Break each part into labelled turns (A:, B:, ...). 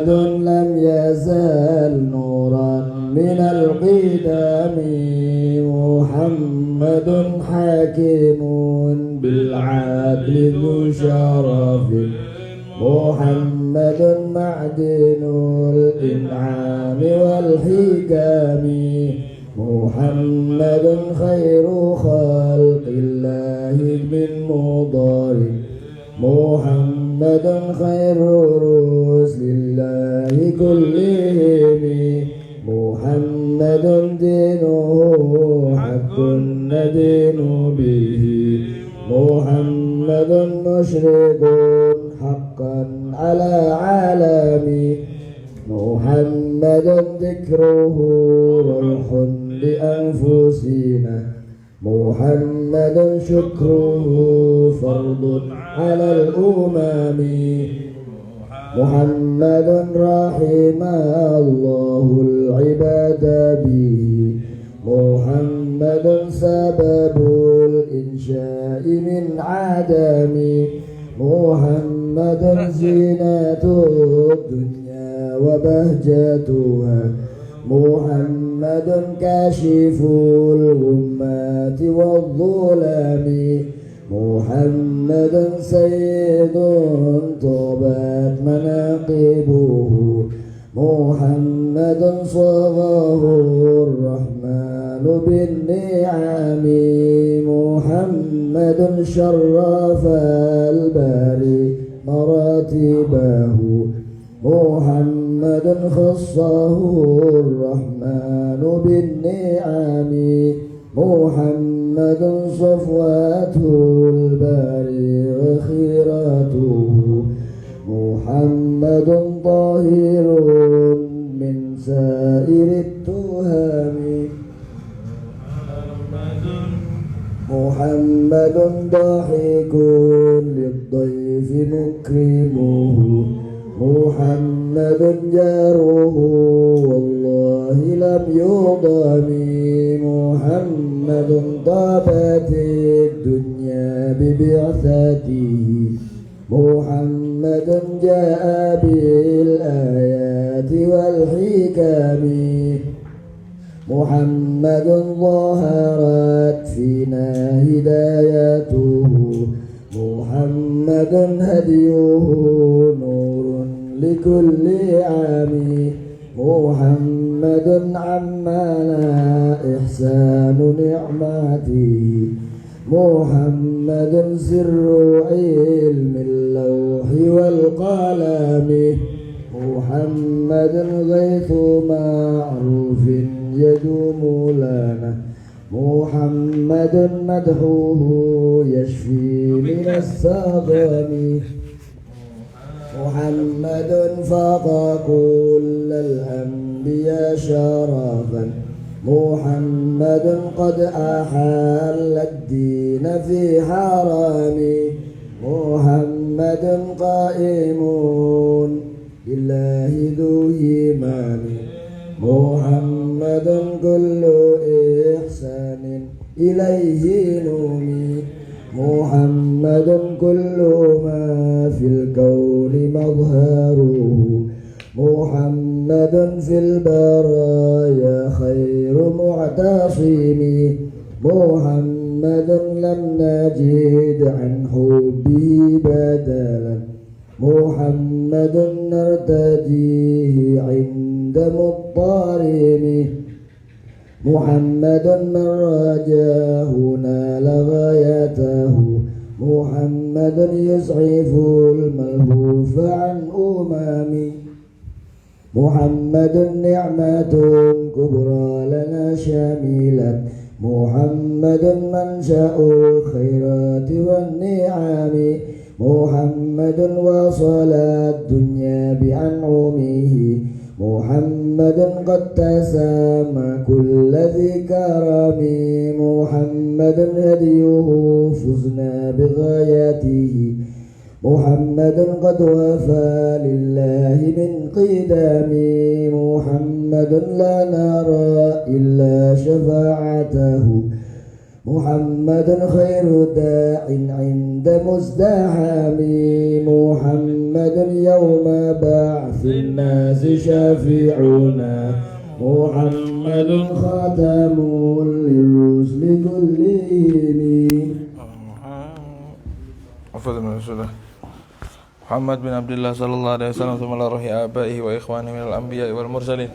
A: محمد لم يزل نورا من القدم محمد حكيم بالعدل ذو شرف محمد معدن الإنعام والحكم محمد خير خلق الله من مضار محمد خير رسل الله كلهم محمد دينه حق ندين به محمد مشرق حقا على عالمي محمد ذكره روح لأنفسنا محمد شكره فرض على الأمم محمد رحم الله العباد به محمد سبب الإنشاء من عدم محمد زينة الدنيا وبهجتها محمد كاشف الغمات والظلام محمد سيد طابت مناقبه محمد صغاه الرحمن بالنعم محمد شرف الباري مراتبه محمد خصه الرحمن بالنعم محمد صفوته الباري وخيرته محمد طاهر من سائر التهم محمد ضاحك للضيف مكرمه محمد جاره والله لم يضم محمد طابت الدنيا ببعثته محمد جاء بالآيات والحكم محمد ظهرت فينا هدايته محمد هديه نور لكل عام محمد عمنا إحسان نعمته محمد سر علم اللوح والقلم محمد غيث معروف يدوم لنا محمد مدحوه يشفي من السقم محمد فاق كل الأنبياء شرفا محمد قد أحل الدين في حرم محمد قائم لله ذو إيمان محمد كل إحسان إليه نومي محمد كل ما في الكون مظهره محمد في البرايا خير معتصم محمد لم نجد عن حبه بدلا محمد نرتديه عند مضطرم محمد من رجاه نال غايته محمد يسعف الملهوف عن أمم محمد نعمة كبرى لنا شاملة محمد منشأ الخيرات والنعم محمد وصل الدنيا بأنعمه محمد قد تسامى كل ذي كرم محمد هديه فزنا بغايته محمد قد وفى لله من قدم محمد لا نرى إلا شفاعته محمد خير داع عند مزدحم محمد يوم بعث الناس شافعنا محمد خاتم للرسل كلهم
B: محمد بن عبد الله صلى الله عليه وسلم ثم على روح آبائه وإخوانه من الأنبياء والمرسلين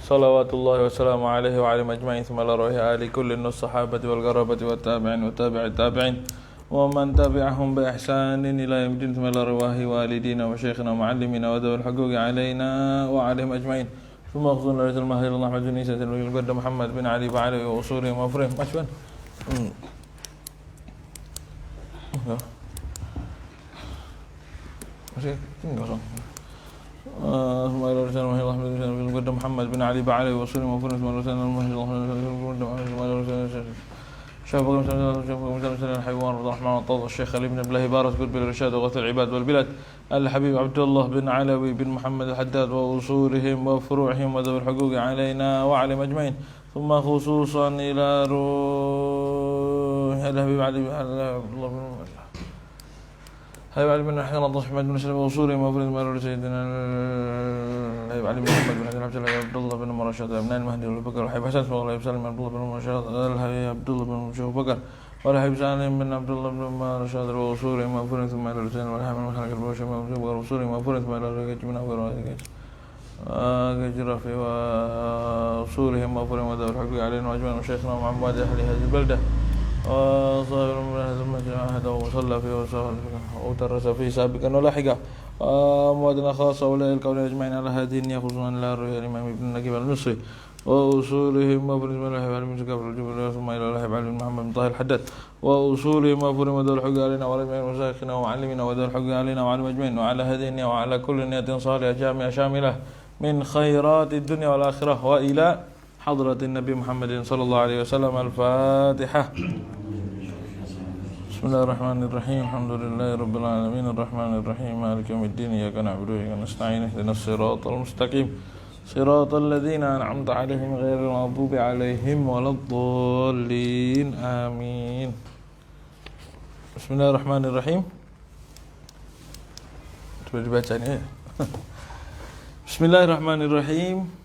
B: صلوات الله وسلامه عليه وعلى أجمعين ثم على روح آل كل من الصحابة والقرابة والتابعين وتابع التابعين ومن تبعهم بإحسان إلى يوم الدين ثم على رواه والدينا وشيخنا ومعلمنا وذوي الحقوق علينا وعليهم أجمعين ثم أخذنا لرجل المهدي الله محمد بن عيسى القرد محمد بن علي وعلي وأصولهم وفرهم أشوان masih kosong. Bismillahirrahmanirrahim. Allahumma Muhammad bin Ali bin Ali wa sallam wa sallam الشيخ علي بن عبد الله بارك قطب الرشاد وغوث العباد والبلاد الحبيب عبد الله بن علوي بن محمد الحداد وأصولهم وفروعهم وذوي الحقوق علينا وعلى أجمعين ثم خصوصا إلى روح الحبيب علي بن عبد الله بن هاي علي بن حسن الله محمد بن سلمة وصولهم وفرد مالور سيدنا هاي علي بن محمد بن حسن عبد الله بن مرشد ابن المهدي وابو بكر وحبيب حسن والله يسلم عبد الله بن مرشد الهي عبد الله بن ابو بكر والحبيب سالم بن عبد الله بن مرشد وصولهم وفرد ثم مالور سيدنا والحبيب من خلق البشر وصولهم وفرد ثم مالور من اول جرافي وصولهم وفرد وذو الحق علينا واجمعين وشيخنا ومحمد اهل هذه البلده وصاحب من هذا المسجد عهد وصلى فيه وترس فيه سابقا ولاحقا موادنا خاصة أولئك الكون أجمعين على هذه النية خصوصا إلى رؤيا الإمام ابن النجيب المصري وأصولهم وفرد من الله علم سكاب الجبل ثم إلى الله علم محمد بن طاهر الحداد وأصولهم وفرد وذو الحق علينا وعلى مشايخنا ومعلمنا وذو الحق علينا وعلى أجمعين وعلى هذه النية وعلى كل نية صالحة جامعة شاملة من خيرات الدنيا والآخرة وإلى حضرة النبي محمد صلى الله عليه وسلم الفاتحة بسم الله الرحمن الرحيم الحمد لله رب العالمين الرحمن الرحيم مالك يوم الدين إياك نعبد وإياك نستعين اهدنا الصراط المستقيم صراط الذين أنعمت عليهم غير المغضوب عليهم ولا الضالين آمين بسم الله الرحمن الرحيم coba dibacanya ya Bismillahirrahmanirrahim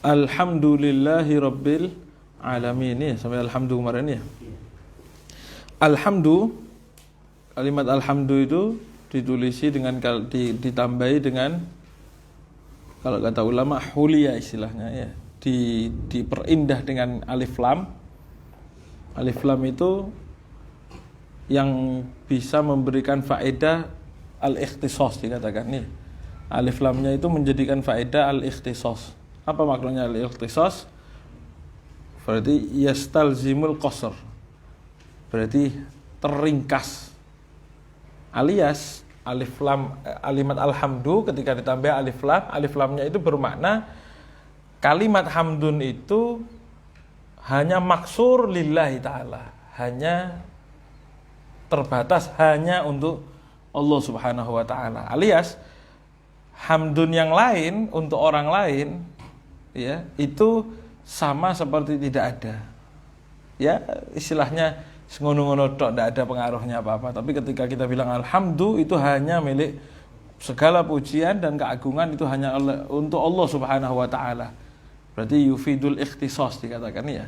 B: Alhamdulillahi Rabbil Alamin ya, sampai alhamdu kemarin ya. Alhamdu, kalimat alhamdu itu ditulisi dengan ditambahi dengan, kalau kata ulama hulia istilahnya ya, diperindah dengan alif lam. Alif lam itu yang bisa memberikan faedah al-ikhtisas dikatakan nih. Alif lamnya itu menjadikan faedah al-ikhtisas. Apa maknanya al-ikhtisas? Berarti yastalzimul qasr. Berarti terringkas. Alias alif lam kalimat alhamdu ketika ditambah alif lamnya itu bermakna kalimat hamdun itu hanya maksur lillahi ta'ala, hanya terbatas hanya untuk Allah Subhanahu wa taala. Alias hamdun yang lain untuk orang lain ya, itu sama seperti tidak ada. Ya, istilahnya ngono-ngono tok, tidak ada pengaruhnya apa-apa. Tapi ketika kita bilang alhamdu itu hanya milik segala pujian dan keagungan itu hanya untuk Allah Subhanahu wa taala. Berarti yufidul ikhtisas dikatakan ya.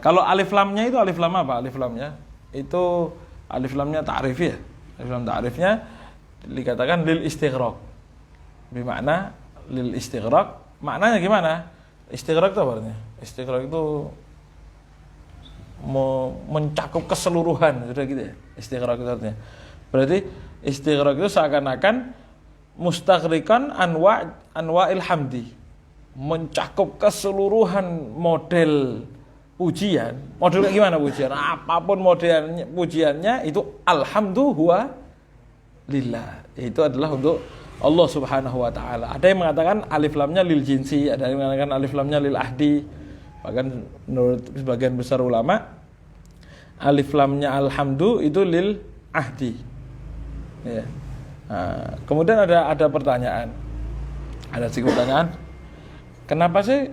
B: Kalau alif lamnya itu alif lam apa? Alif lamnya itu alif lamnya ta'rif ya. Alif lam ta'rifnya dikatakan lil istighraq. Bermakna lil istighraq. Maknanya gimana? Istighraq itu apa artinya? Istighraq itu mencakup keseluruhan, sudah gitu ya. Istighraq itu artinya. Berarti istighraq itu seakan-akan mustaghriqan anwa'il hamdi. Mencakup keseluruhan model pujian. Model kayak gimana pujian? Apapun modelnya pujiannya itu alhamdulillah lillah. Itu adalah untuk Allah Subhanahu wa taala. Ada yang mengatakan alif lamnya lil jinsi, ada yang mengatakan alif lamnya lil ahdi. Bahkan menurut sebagian besar ulama alif lamnya alhamdu itu lil ahdi. Ya. Nah, kemudian ada pertanyaan. Ada sedikit pertanyaan. Kenapa sih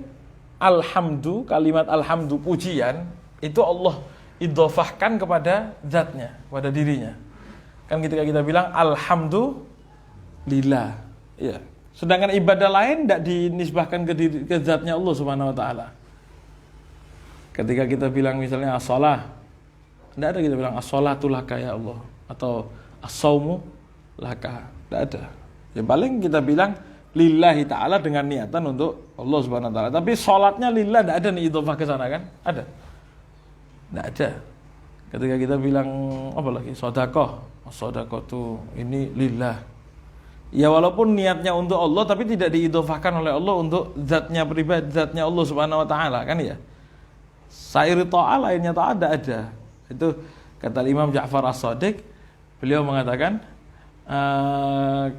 B: alhamdu, kalimat alhamdu pujian itu Allah idhofahkan kepada zatnya, kepada dirinya. Kan ketika kita bilang alhamdulillah, ya. Sedangkan ibadah lain tidak dinisbahkan ke zatnya Allah Subhanahu wa taala. Ketika kita bilang misalnya as-shalah, tidak ada kita bilang as-shalatu laka ya Allah atau as-saumu laka, tidak ada. Ya paling kita bilang lillahi ta'ala dengan niatan untuk Allah Subhanahu wa taala. Tapi sholatnya lillah tidak ada nih idhofah ke sana kan? Ada? Tidak ada. Ketika kita bilang apa lagi? Sedekah. Sedekah itu ini lillah. Ya walaupun niatnya untuk Allah tapi tidak diidhofahkan oleh Allah untuk zatnya pribadi, zatnya Allah Subhanahu wa taala kan ya. Sairi ta'ala lainnya ta'ala tidak ada. Itu kata Imam Ja'far As-Shadiq, beliau mengatakan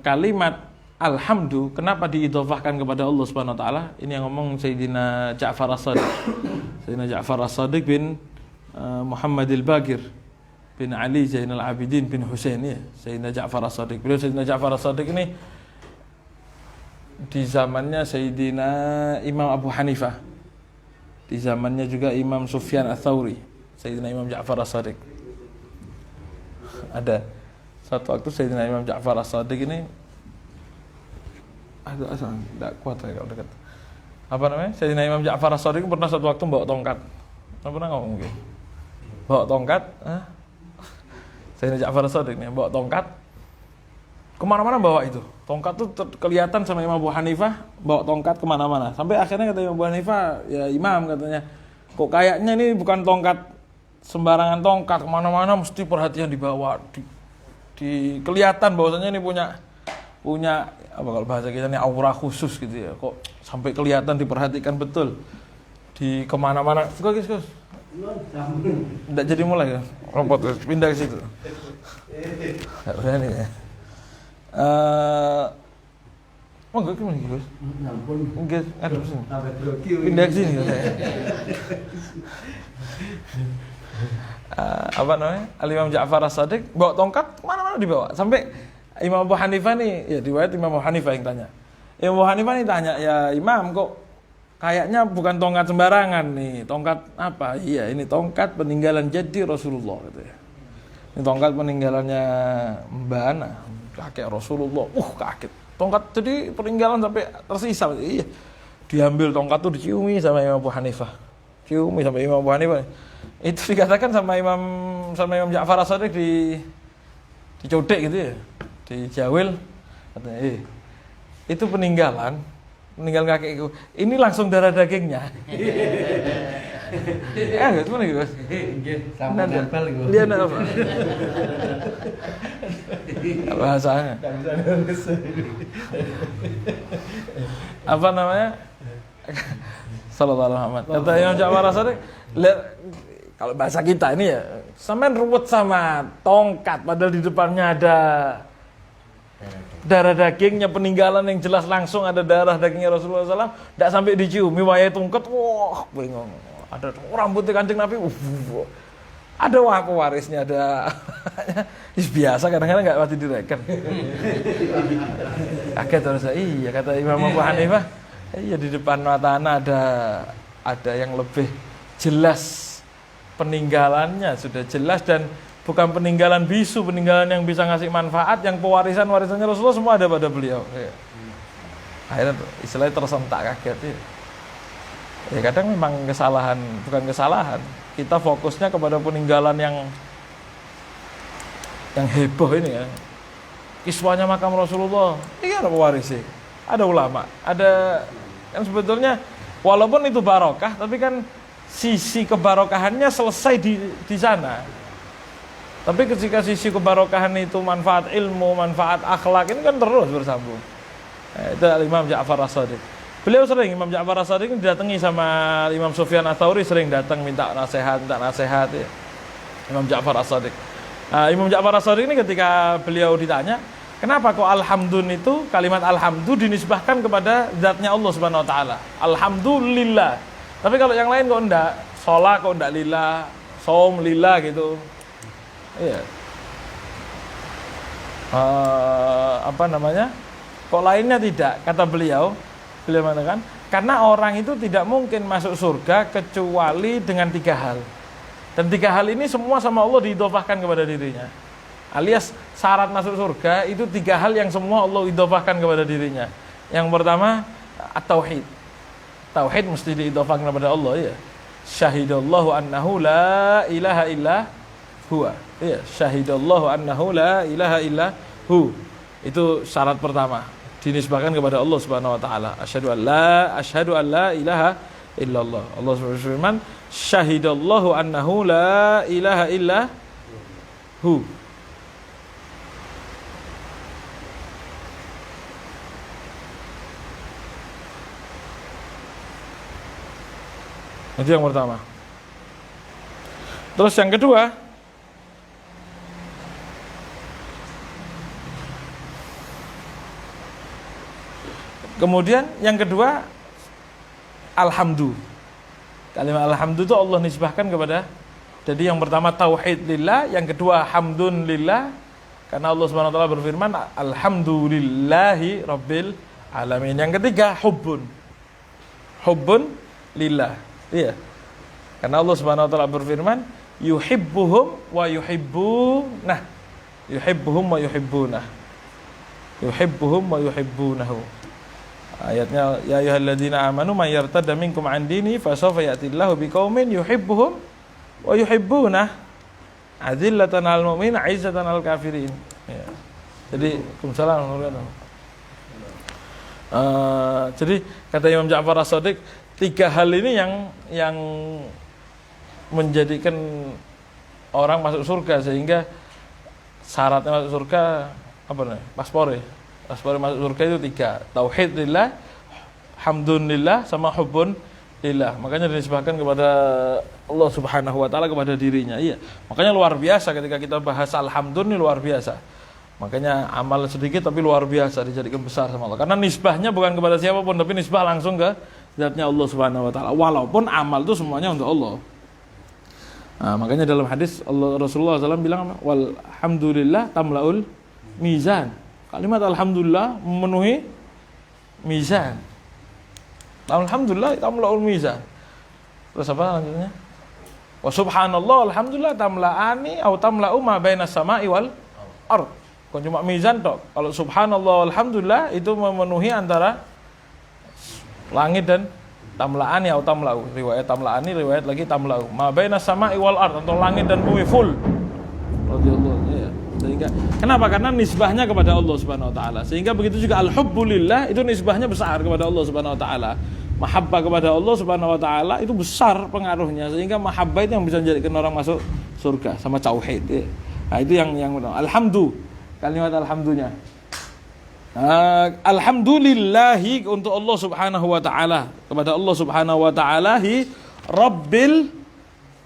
B: kalimat alhamdu kenapa diidhofahkan kepada Allah Subhanahu wa taala? Ini yang ngomong Sayyidina Ja'far As-Shadiq. Sayyidina Ja'far As-Shadiq bin Muhammad Al-Baqir bin Ali Zainal Abidin bin Husain ya. Sayyidina Ja'far As-Shadiq. Beliau Sayyidina Ja'far As-Shadiq ini di zamannya Sayyidina Imam Abu Hanifah. Di zamannya juga Imam Sufyan Ats-Tsauri. Sayyidina Imam Ja'far As-Shadiq. Ada satu waktu Sayyidina Imam Ja'far As-Shadiq ini tidak kuat ya kalau dekat. Apa namanya? Sayyidina Imam Ja'far As-Shadiq pernah satu waktu bawa tongkat. Pernah ngomong gitu. Bawa tongkat, Sayyidina Ja'far As-Shadiq nih bawa tongkat. Kemana-mana bawa itu. Tongkat tuh kelihatan sama Imam Abu Hanifah bawa tongkat kemana-mana. Sampai akhirnya kata Imam Abu Hanifah, ya Imam katanya, kok kayaknya ini bukan tongkat sembarangan tongkat, kemana-mana mesti perhatian dibawa. Di kelihatan bahwasanya ini punya apa kalau bahasa kita ini aura khusus gitu ya, kok sampai kelihatan diperhatikan betul di kemana-mana. Gus tidak jadi mulai ya, robot pindah ke situ. Nggak berani ya. Enggak gimana Gus? Enggak ada sini. Pindah ke sini saya. Apa namanya? Al-Imam Ja'far As-Shadiq bawa tongkat kemana-mana dibawa sampai Imam Abu Hanifah nih, ya riwayat Imam Abu Hanifah yang tanya. Imam Abu Hanifah nih tanya, ya Imam kok kayaknya bukan tongkat sembarangan nih, tongkat apa? Iya ini tongkat peninggalan jadi Rasulullah gitu ya. Ini tongkat peninggalannya Mbak Ana, kakek Rasulullah. Kaget. Tongkat jadi peninggalan sampai tersisa. Iya. Diambil tongkat tuh diciumi sama Imam Abu Hanifah. Ciumi sampai Imam Abu Hanifah. Itu dikatakan sama Imam Ja'far As-Shadiq dicodek gitu ya. Dijawil katanya, itu peninggalan kakekku. Ini langsung darah dagingnya. Enggak cuma gitu.
C: Sama nempel gitu.
B: Dia apa? Bahasanya. Apa namanya? Sallallahu alaihi wasallam. Kata Imam Ja'far As-Shadiq, kalau bahasa kita ini ya, sampean ruwet sama tongkat padahal di depannya ada darah dagingnya, peninggalan yang jelas langsung ada darah dagingnya Rasulullah SAW, tidak sampai diciumi wayai tongkat, wah bingung. Ada rambutnya Kanjeng Nabi, ada pewarisnya, ada biasa kadang-kadang nggak pasti direken. Kaget terus, iya kata Imam Abu Hanifah, iya di depan mata anak ada yang lebih jelas peninggalannya, sudah jelas dan bukan peninggalan bisu, peninggalan yang bisa ngasih manfaat, yang pewarisan-warisannya Rasulullah semua ada pada beliau. Akhirnya istilahnya tersentak kaget. Ya kadang memang kesalahan, bukan kesalahan. Kita fokusnya kepada peninggalan yang heboh ini ya. Kiswahnya makam Rasulullah, ini ada pewarisnya, ada ulama, ada yang sebetulnya walaupun itu barokah, tapi kan sisi kebarokahannya selesai di sana. Tapi ketika sisi kebarokahan itu manfaat ilmu, manfaat akhlak, ini kan terus bersambung. Itu Imam Ja'far As-Shadiq. Beliau sering, Imam Ja'far As-Shadiq ini didatangi sama Imam Sufyan Ats-Tsauri, sering datang minta nasihat ya. Imam Ja'far As-Shadiq. Imam Ja'far As-Shadiq ini ketika beliau ditanya, kenapa kok alhamdun itu, kalimat alhamdu dinisbahkan kepada zatnya Allah Subhanahu wa taala. Alhamdulillah. Tapi kalau yang lain kok enggak, sholat kok enggak lillah, saum lillah gitu. Iya. Apa namanya? Kok lainnya tidak? Kata beliau Beliau mengatakan, karena orang itu tidak mungkin masuk surga kecuali dengan 3 hal. Dan 3 hal ini semua sama Allah diidhofahkan kepada dirinya. Alias syarat masuk surga itu 3 hal yang semua Allah idhofahkan kepada dirinya. Yang pertama, at-tauhid. Tauhid mesti diidhofahkan kepada Allah, ya. Syahidallahu annahu la ilaha illa huwa. Ya, syahidallahu annahu la ilaha illa hu. Itu syarat pertama, dinisbahkan kepada Allah Subhanahu wa taala. Asyhadu an la ilaha illallah. Allah berfirman, syahidallahu annahu la ilaha illa hu. Itu yang pertama. Terus yang kedua, alhamdu. Kalimat alhamdu itu Allah nisbahkan kepada, jadi yang pertama tauhid lillah, yang kedua hamdun lillah, karena Allah Subhanahu wa taala berfirman alhamdulillahi rabbil alamin. Yang ketiga hubbun lillah. Iya. Karena Allah Subhanahu wa taala berfirman yuhibbuhum wa yuhibbunah. Yuhibbuhum wa yuhibbunah. Yuhibbuhum wa yuhibbunahu. Ayatnya ya ayyuhalladzina amanu may yartadda minkum an dini fasawfa ya'tillahu biqaumin yuhibbuhum wa yuhibbunah azillatan 'alal mu'minin 'izzatan 'alal kafirin. Ya. Jadi jadi kata Imam Ja'far As-Shadiq, 3 hal ini yang menjadikan orang masuk surga, sehingga syaratnya masuk surga apa nih? Paspor masuk surga itu 3, tauhid lillah, hamdun lillah, sama hubbun lillah. Makanya dinisbahkan kepada Allah Subhanahu wa taala, kepada dirinya. Iya. Makanya luar biasa ketika kita bahas alhamdun, ini luar biasa. Makanya amal sedikit tapi luar biasa dijadikan besar sama Allah. Karena nisbahnya bukan kepada siapapun, tapi nisbah langsung ke zatnya Allah Subhanahu wa taala. Walaupun amal itu semuanya untuk Allah. Nah, makanya dalam hadis Rasulullah SAW bilang walhamdulillah tamlaul mizan. Kalimat alhamdulillah memenuhi mizan. Alhamdulillah tamlaul mizan. Terus apa lanjutnya? Wa subhanallah alhamdulillah tamlaani atau tamlau ma bainas sama'i wal ard. Bukan cuma mizan tok. Kalau subhanallah alhamdulillah itu memenuhi antara langit dan tamlaani atau tamlau. Riwayat tamlaani, riwayat lagi tamlau. Ma bainas sama'i wal ard, atau langit dan bumi full. Radhiyallahu ya. Sehingga kenapa? Karena nisbahnya kepada Allah Subhanahu wa taala. Sehingga begitu juga al-hubbulillah itu nisbahnya besar kepada Allah Subhanahu wa taala. Mahabbah kepada Allah Subhanahu wa taala itu besar pengaruhnya, sehingga mahabbah itu yang bisa menjadikan orang masuk surga, sama tauhid. Ya. Nah, itu yang alhamdu. Kalimat alhamdunya. Alhamdulillahi untuk Allah Subhanahu wa taala, kepada Allah Subhanahu wa taala rabbil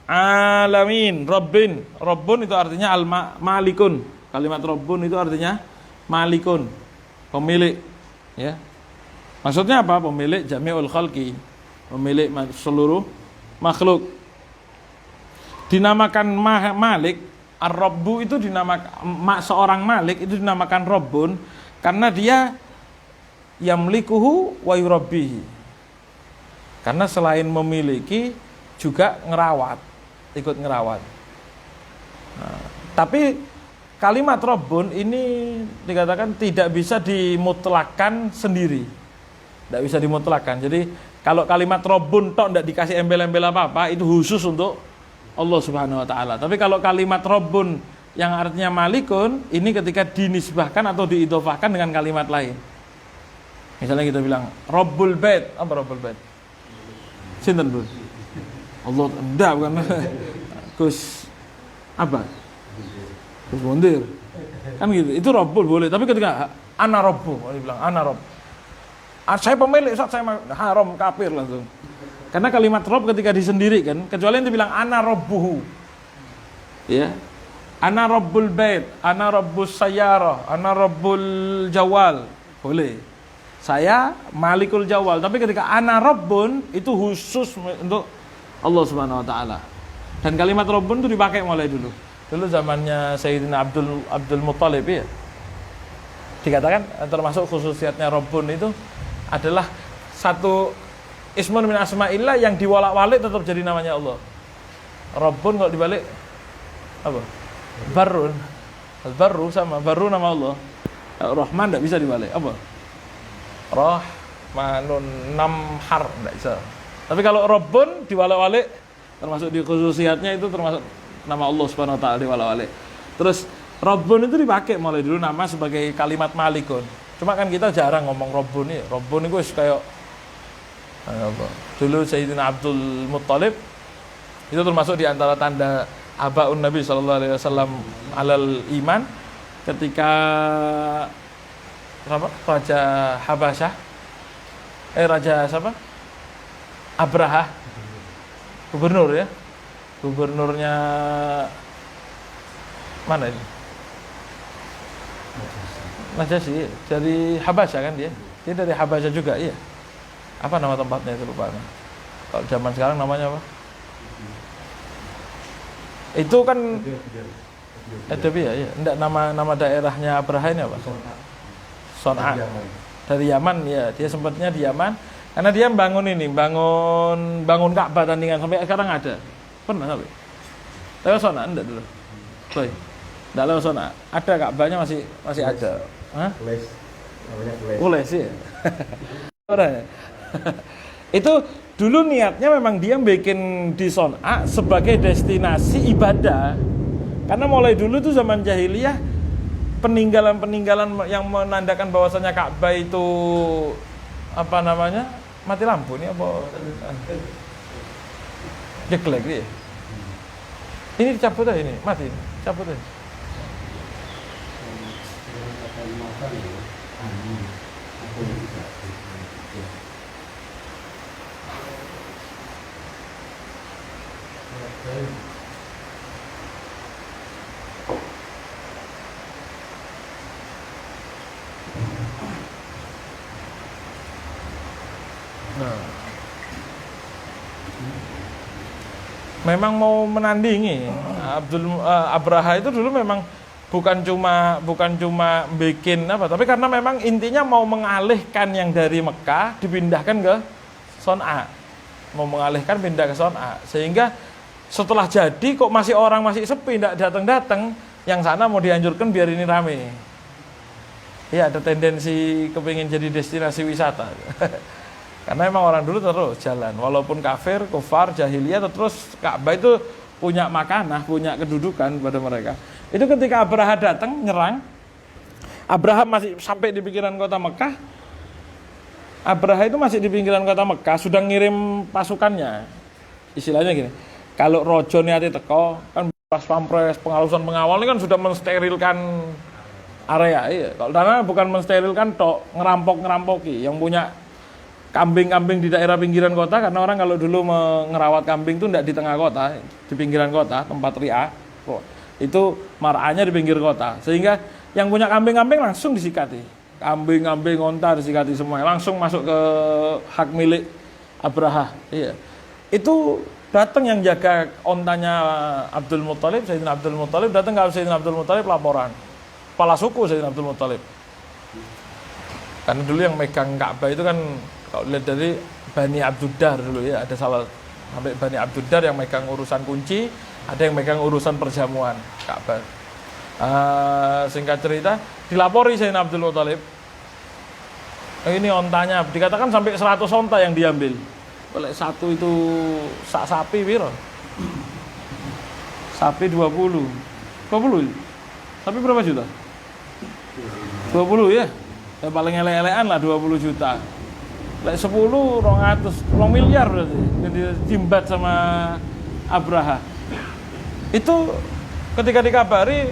B: alamin. Rabbun itu artinya malikun. Kalimat rabbun itu artinya malikun, pemilik, ya. Maksudnya apa? Pemilik jami'ul khalqi, pemilik seluruh makhluk. Dinamakan malik, ar-rabbu itu dinamakan, seorang malik itu dinamakan rabbun karena dia yamlikuhu wa yurabbihi. Karena selain memiliki juga ngerawat, ikut ngerawat. Nah, tapi kalimat rabbun ini dikatakan tidak bisa dimutlakkan sendiri. Tidak bisa dimutlakkan. Jadi kalau kalimat rabbun tok tidak dikasih embel-embel apa-apa, itu khusus untuk Allah Subhanahu wa taala. Tapi kalau kalimat rabbun yang artinya malikun, ini ketika dinisbahkan atau diidhofahkan dengan kalimat lain. Misalnya kita bilang Rabbul Bait, apa Rabbul Bait? Sinten, Bro? Allah, enggak bukan. Gus apa? Gus Bondir. Kan gitu. Itu Rabbul boleh, tapi ketika ana Rabbu, dia bilang ana Rabb. Saya pemilik, saya haram, kafir langsung. Karena kalimat Rabb ketika disendirikan, kecuali yang dibilang ana Rabbuhu. Ya. Ana Rabbul Bait, ana Rabbus Sayyarah, ana Rabbul Jawal. Boleh. Saya Malikul Jawal, tapi ketika ana Rabbun itu khusus untuk Allah Subhanahu wa taala. Dan kalimat Rabbun itu dipakai mulai dulu. Dulu zamannya Sayyidina Abdul Muttalib, ya. Dikatakan termasuk khususiatnya Rabbun itu adalah satu ismun min asma'illah yang diwalak-walik tetap jadi namanya Allah. Rabbun kalau dibalik apa? Barrun. Al-Barru sama Barru nama Allah. Rahman enggak bisa dibalik. Apa? Rahmanun Namhar enggak bisa. Tapi kalau Rabbun diwalak-walik termasuk di khususiatnya itu termasuk nama Allah Subhanahu wa taala diwalak-walik. Terus Rabbun itu dipakai mulai dulu nama sebagai kalimat malikun. Cuma kan kita jarang ngomong Rabbun ya. Rabbun itu kayak apa? Dulu Sayyidina Abdul Muttalib itu termasuk di antara tanda abaun Nabi sallallahu alaihi wasallam alal iman ketika apa? Raja Habasyah Raja siapa? Abraha. Gubernur ya. Gubernurnya mana ini? Najasyi dari Habasyah kan dia. Dia dari Habasyah juga, iya. Apa nama tempatnya itu lupa. Kalau zaman sekarang namanya apa? Itu kan Ethiopia ya. Enggak nama daerahnya Abraha ini apa? Son'a. Dari Yaman ya. Dia sempatnya di Yaman karena dia bangun Ka'bah tandingan sampai sekarang ada. Pernah sampai? Lewat Son'a enggak dulu. Boy. Enggak lewat Son'a. Ada Ka'bahnya masih ada. Hah? Ules ya. Itu dulu niatnya memang dia bikin di Son'a sebagai destinasi ibadah. Karena mulai dulu tuh zaman jahiliyah peninggalan-peninggalan yang menandakan bahwasanya Ka'bah itu apa namanya? Mati lampu nih apa? Jeglek dia. Ini dicabut aja ini, mati. Cabut aja. Memang mau menandingi Abraha itu dulu memang bukan cuma bikin apa, tapi karena memang intinya mau mengalihkan yang dari Mekah dipindahkan ke Son'a, mau mengalihkan pindah ke Son'a, sehingga setelah jadi kok orang masih sepi, tidak datang, yang sana mau dianjurkan biar ini rame. Ya ada tendensi kepingin jadi destinasi wisata. Karena memang orang dulu terus jalan, walaupun kafir, kufar, jahiliyah, terus Ka'bah itu punya makanah, punya kedudukan pada mereka. Itu ketika Abraha datang nyerang, Abraha masih sampai di pinggiran kota Mekah. Abraha itu masih di pinggiran kota Mekah, sudah ngirim pasukannya. Istilahnya gini, kalau rojo niati teko, kan pas pampres, pengawasan pengawal ini kan sudah mensterilkan area. Iya. Kalau karena bukan mensterilkan tok, ngerampoki yang punya kambing-kambing di daerah pinggiran kota, karena orang kalau dulu ngerawat kambing itu tidak di tengah kota, di pinggiran kota, tempat ria, itu marahnya di pinggir kota, sehingga yang punya kambing-kambing langsung disikati, kambing-kambing, onta disikati semua, langsung masuk ke hak milik Abraha. Iya. Itu datang yang jaga ontanya Abdul Muttalib, Sayyidina Abdul Muttalib, datang ke Sayyidina Abdul Muttalib laporan, kepala suku Sayyidina Abdul Muttalib. Karena dulu yang megang Ka'bah itu kan kalau lihat dari Bani Abduddar dulu ya, ada sampai Bani Abduddar yang megang urusan kunci, ada yang megang urusan perjamuan Ka'bah. Singkat cerita, dilapori Sayyidina Abdul Muttalib. Ini ontanya, dikatakan sampai 100 onta yang diambil. Oleh satu itu sak sapi piro? Sapi 20. 20. Sapi berapa juta? 20 ya. Ya paling elek-elekan lah 20 juta. Lek 10 200 miliar berarti yang dijimbat sama Abraha. Itu ketika dikabari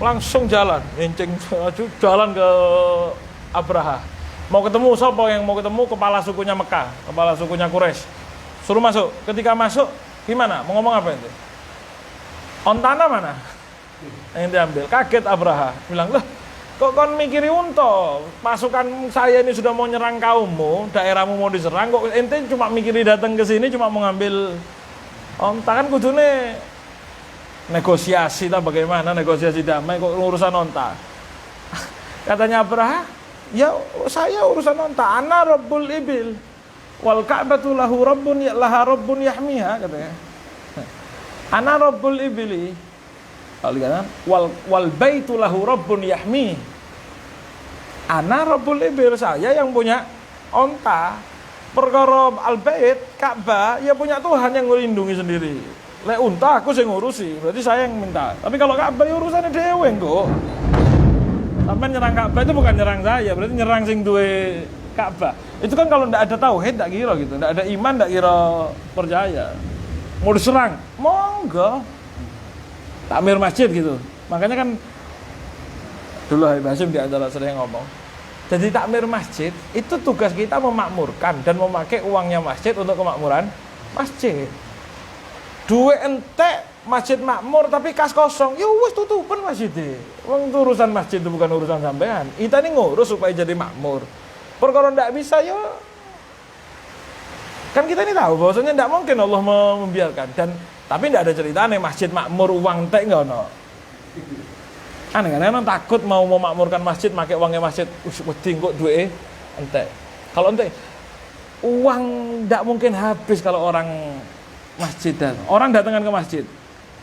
B: langsung jalan, enceng jalan ke Abraha. Mau ketemu siapa yang mau ketemu? Kepala sukunya Mekah, kepala sukunya Quraisy. Suruh masuk. Ketika masuk, gimana? Mau ngomong apa itu? Ontana mana? Yang diambil. Kaget Abraha, bilang, "Loh, kok kon mikiri unta? Pasukan saya ini sudah mau nyerang kaummu, daerahmu mau diserang, kok ente cuma mikiri datang ke sini cuma mau ngambil onta? Kan kudune negosiasi tak bagaimana, negosiasi damai kok urusan onta." Katanya Abraha, "Ya saya urusan onta, ana Rabbul Ibil. Wal Ka'batu lahu rabbun laha rabbun yahmiha katanya. Ana rabbul ibli. Wal baitu lahu rabbun yahmi. Ana rabbul ibil, saya yang punya onta. Perkara al-bait Ka'bah ya punya Tuhan yang melindungi sendiri. Lek unta aku sing ngurusi, berarti saya yang minta. Tapi kalau Ka'bah ya urusannya dhewe engko. Sampai nyerang Ka'bah itu bukan nyerang saya, berarti nyerang sing duwe Ka'bah. Itu kan kalau ndak ada tauhid ndak kira gitu, ndak ada iman ndak kira percaya. Mau diserang, monggo. Takmir masjid gitu. Makanya kan dulu Habib Hasyim di antara sering ngomong. Jadi takmir masjid itu tugas kita memakmurkan dan memakai uangnya masjid untuk kemakmuran masjid. Duwe entek masjid makmur tapi kas kosong, ya wis tutupan masjidnya. Wong urusan masjid itu bukan urusan sampean. Kita ini ngurus supaya jadi makmur. Perkara ndak bisa ya kan kita ini tahu bahwasanya ndak mungkin Allah membiarkan dan tapi ndak ada ceritanya masjid makmur uang entek enggak ono. Aneh-aneh takut mau memakmurkan masjid pakai uangnya masjid. Wedi kok duwe entek. Kalau entek uang ndak mungkin habis kalau orang masjid dan orang datangan ke masjid.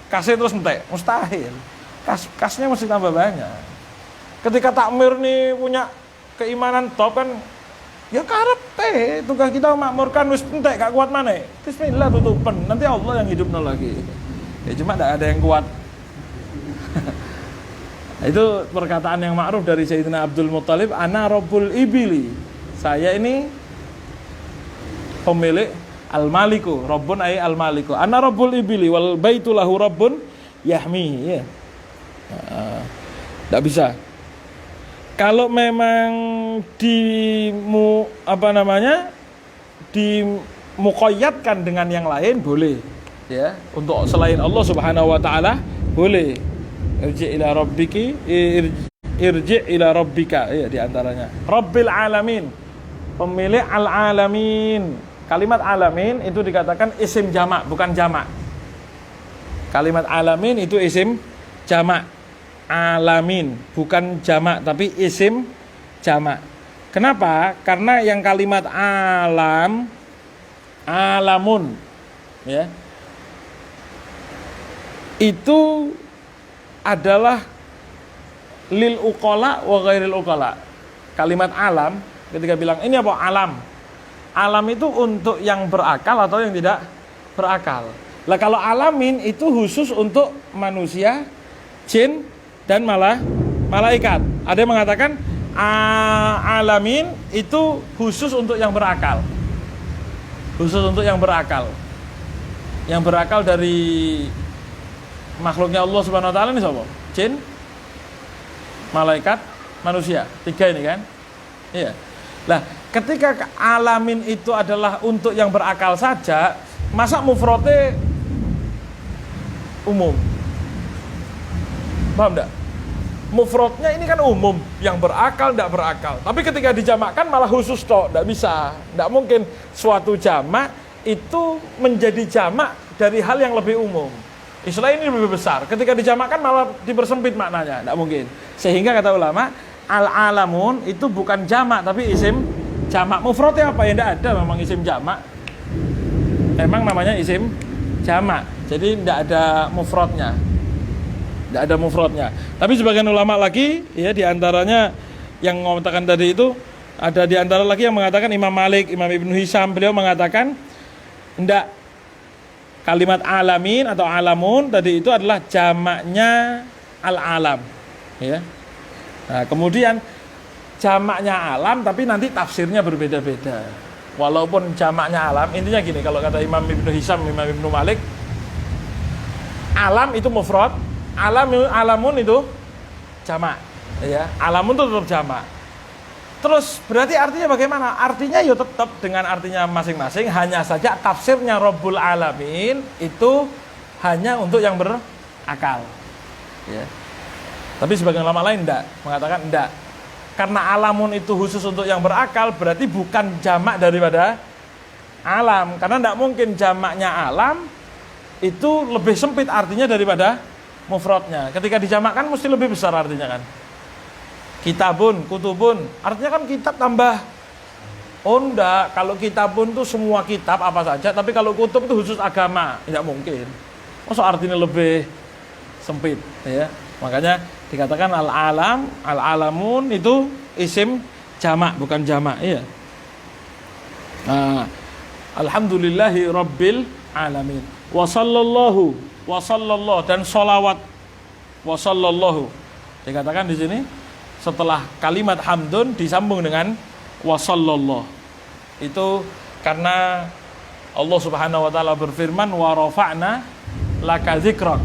B: Kasih terus entek, mustahil. Kasnya mesti tambah banyak. Ketika takmir nih punya keimanan top kan ya karepe tugas kita memakmurkan wis entek gak kuat mana. Bismillah tutupan. Nanti Allah yang hidupnya lagi. Ya cuma ndak ada yang kuat. Itu perkataan yang ma'ruf dari Sayyidina Abdul Muttalib, ana rabbul ibili. Saya ini pemilik al-maliku, rabbun ay al-maliku. Ana rabbul ibili wal baitu lahu rabbun yahmi. Ya. Enggak bisa. Kalau memang dimuqayyadkan dengan yang lain boleh. Ya, untuk selain Allah Subhanahu wa taala boleh. Irji' ila rabbika ya diantaranya Rabbil alamin, pemilik al-alamin. Kalimat alamin itu dikatakan isim jamak bukan jamak. Kalimat alamin itu isim jamak. Alamin bukan jamak tapi isim jamak. Kenapa? Karena yang kalimat alam alamun ya itu adalah lil uqala wa ghairil uqala. Kalimat alam ketika bilang ini apa alam? Alam itu untuk yang berakal atau yang tidak berakal. Lah kalau alamin itu khusus untuk manusia, jin dan malaikat. Ada yang mengatakan alamin itu khusus untuk yang berakal. Khusus untuk yang berakal. Yang berakal dari makhluknya Allah Subhanahu wa taala ini siapa? Jin, malaikat, manusia. 3 ini kan? Iya. Lah, ketika alamin itu adalah untuk yang berakal saja, masa mufradnya umum? Paham enggak? Mufradnya ini kan umum, yang berakal, enggak berakal. Tapi ketika dijamakkan malah khusus toh, enggak bisa. Enggak mungkin suatu jamak itu menjadi jamak dari hal yang lebih umum. Istilah ini lebih besar. Ketika dijamakkan malah dipersempit maknanya, tidak mungkin. Sehingga kata ulama, al-alamun itu bukan jamak tapi isim jamak. Mufradnya apa? Ya tidak ada memang isim jamak. Emang namanya isim jamak. Jadi tidak ada mufradnya. Tidak ada mufradnya. Tapi sebagian ulama lagi, ya diantaranya yang mengatakan tadi itu ada diantara lagi yang mengatakan Imam Malik, Imam Ibnu Hisham, beliau mengatakan tidak. Kalimat alamin atau alamun tadi itu adalah jamaknya al-alam ya. Nah, kemudian jamaknya alam tapi nanti tafsirnya berbeda-beda. Walaupun jamaknya alam, intinya gini kalau kata Imam Ibnu Hisham, Imam Ibnu Malik, alam itu mufrad, alamun itu jamak ya. Alamun itu tetap jamak. Terus berarti artinya bagaimana? Artinya ya tetap dengan artinya masing-masing, hanya saja tafsirnya Rabbul Alamin itu hanya untuk yang berakal. Ya. Tapi sebagian ulama lain enggak, mengatakan enggak. Karena alamun itu khusus untuk yang berakal, berarti bukan jamak daripada alam. Karena enggak mungkin jamaknya alam itu lebih sempit artinya daripada mufradnya. Ketika dijamakkan mesti lebih besar artinya kan. Kitabun, kutubun, artinya kan kitab tambah Oh enggak, kalau kitab pun tuh semua kitab apa saja, tapi kalau kutub itu khusus agama, tidak mungkin. Masa artinya lebih sempit, ya. Makanya dikatakan al-alam, al-alamun itu isim jamak, bukan jamak, ya. Nah, alhamdulillahi rabbil alamin. Wa sallallahu dan sholawat wa sallallahu. Dikatakan di sini setelah kalimat hamdun disambung dengan wasallallahu. Itu karena Allah Subhanahu wa taala berfirman wa rafa'na laka dzikrak.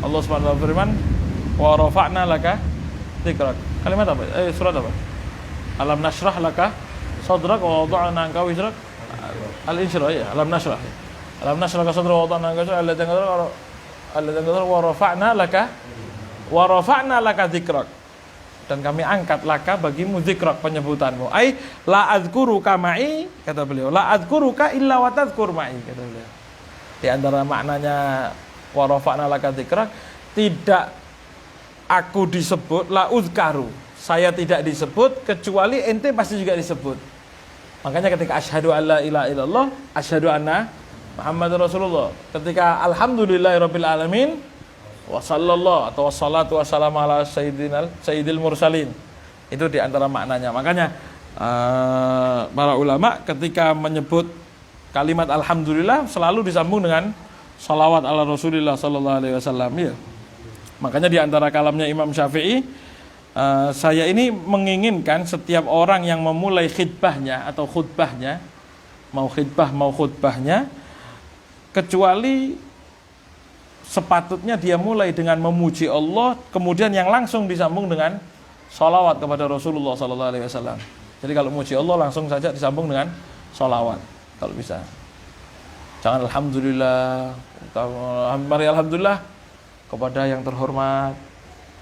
B: Allah Subhanahu wa taala berfirman wa rafa'na laka dzikrak. Kalimat apa? Surat apa? Alam nashrah laka sadrak wa wada'na anka wizrak. Al-Insyirah ya, alam nashrah. Alam nashrah laka sadrak wa wada'na anka wizrak alladzi wa rafa'na laka dzikrak. Dan kami angkat laka bagimu dzikrak, penyebutanmu. Ai la adzkuruka ma'i, kata beliau. La adzkuruka illa wa tadzkur ma'i, kata beliau. Di antara maknanya wa rafa'na laka dzikrak, tidak aku disebut, la uzkaru. Saya tidak disebut kecuali ente pasti juga disebut. Makanya ketika asyhadu alla ilaha illallah, asyhadu anna Muhammadur Rasulullah. Ketika alhamdulillahirabbil alamin wa sallallahu atau wassalatu wassalamu ala sayyidil mursalin. Itu diantara maknanya. Makanya para ulama ketika menyebut kalimat alhamdulillah selalu disambung dengan salawat ala Rasulillah sallallahu alaihi wasallam, ya. Makanya diantara kalamnya Imam Syafi'i, saya ini menginginkan setiap orang yang memulai khutbahnya atau khutbahnya, mau khutbahnya, kecuali sepatutnya dia mulai dengan memuji Allah, kemudian yang langsung disambung dengan sholawat kepada Rasulullah Sallallahu Alaihi Wasallam. Jadi kalau muji Allah langsung saja disambung dengan sholawat, kalau bisa. Jangan alhamdulillah, mari alhamdulillah kepada yang terhormat.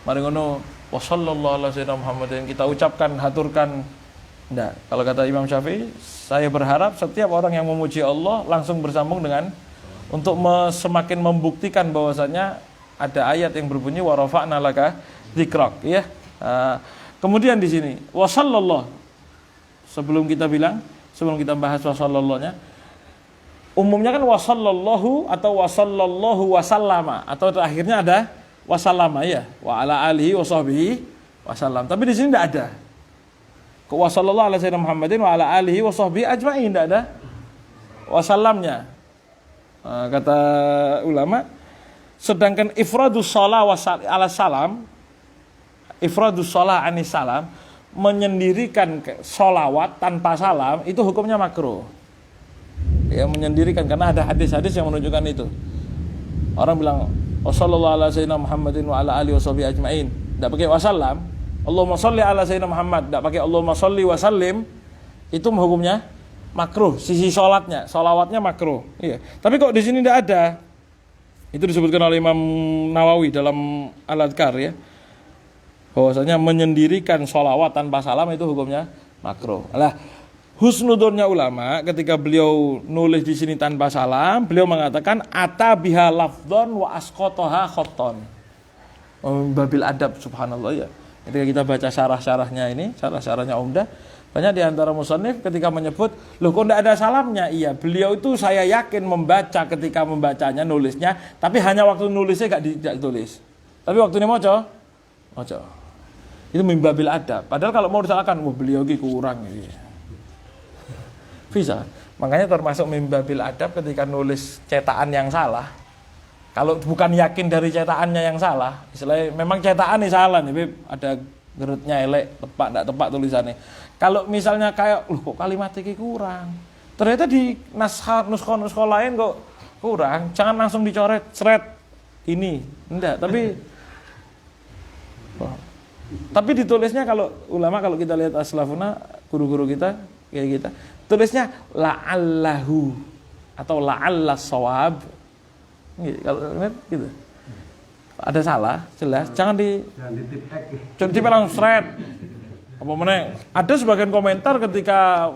B: Mari ngono wassallallahu ala sayyidina Muhammadin, kita ucapkan, haturkan. Enggak, kalau kata Imam Syafi'i, saya berharap setiap orang yang memuji Allah langsung bersambung dengan, untuk semakin membuktikan bahwasanya ada ayat yang berbunyi wa rafa'na laka dzikrak, ya. Kemudian di sini wa sallallahu. Sebelum kita bahas wa sallallahu-nya, umumnya kan wa sallallahu atau wa sallallahu wasallama, atau akhirnya ada wasallama, ya, wa ala alihi wa sahbihi wasallam. Tapi di sini tidak ada. Wa sallallahu ala sayyidina Muhammadin wa ala alihi wa sahbihi ajma'in, tidak ada wasallamnya. Kata ulama, sedangkan ifradus shalah ala salam, ifradus shalah anis salam, menyendirikan sholawat tanpa salam, itu hukumnya makruh. Ya, menyendirikan, karena ada hadis-hadis yang menunjukkan itu. Orang bilang wassallallahu ala sayyidina Muhammadin wa ala alihi washabihi ajmain, tidak pakai wasallam. Allahumma sholli ala sayyidina Muhammad, tidak pakai Allahumma sholli wasallim, itu hukumnya makruh. Sisi sholatnya, sholawatnya makruh. Iya. Tapi kok di sini tidak ada. Itu disebutkan oleh Imam Nawawi dalam Al-Adhkar, ya, bahwasanya menyendirikan sholawat tanpa salam itu hukumnya makruh. Lah, husnudurnya ulama ketika beliau nulis di sini tanpa salam, beliau mengatakan ata biha lafdhon wa asqataha khatton. Babil adab, subhanallah, ya. Ketika kita baca syarah-syarahnya ini, syarah-syarahnya Umdah, banyak di antara musannif ketika menyebut, loh kok tidak ada salamnya? Iya, beliau itu saya yakin membaca, ketika membacanya, nulisnya, tapi hanya waktu nulisnya tidak ditulis. Tapi waktu ini moco. Itu mimbabil adab. Padahal kalau mau disalahkan, beliau ini kurang. Gitu. Bisa. Makanya termasuk mimbabil adab ketika nulis cetakan yang salah. Kalau bukan yakin dari cetakannya yang salah, istilahnya memang cetakannya salah nih, ada gerutnya elek, tepat tidak tepat tulisannya. Kalau misalnya kayak, loh kok kalimat ini kurang, ternyata di nuskho lain kok kurang, jangan langsung dicoret, seret ini, enggak. Tapi ditulisnya, kalau ulama, kalau kita lihat aslafuna, guru-guru kita, kayak kita, tulisnya la'allahu atau la'allas shawab, kalau gitu. Ada salah, jelas. Jangan ditip langsung seret. Apa mana? Ada sebagian komentar ketika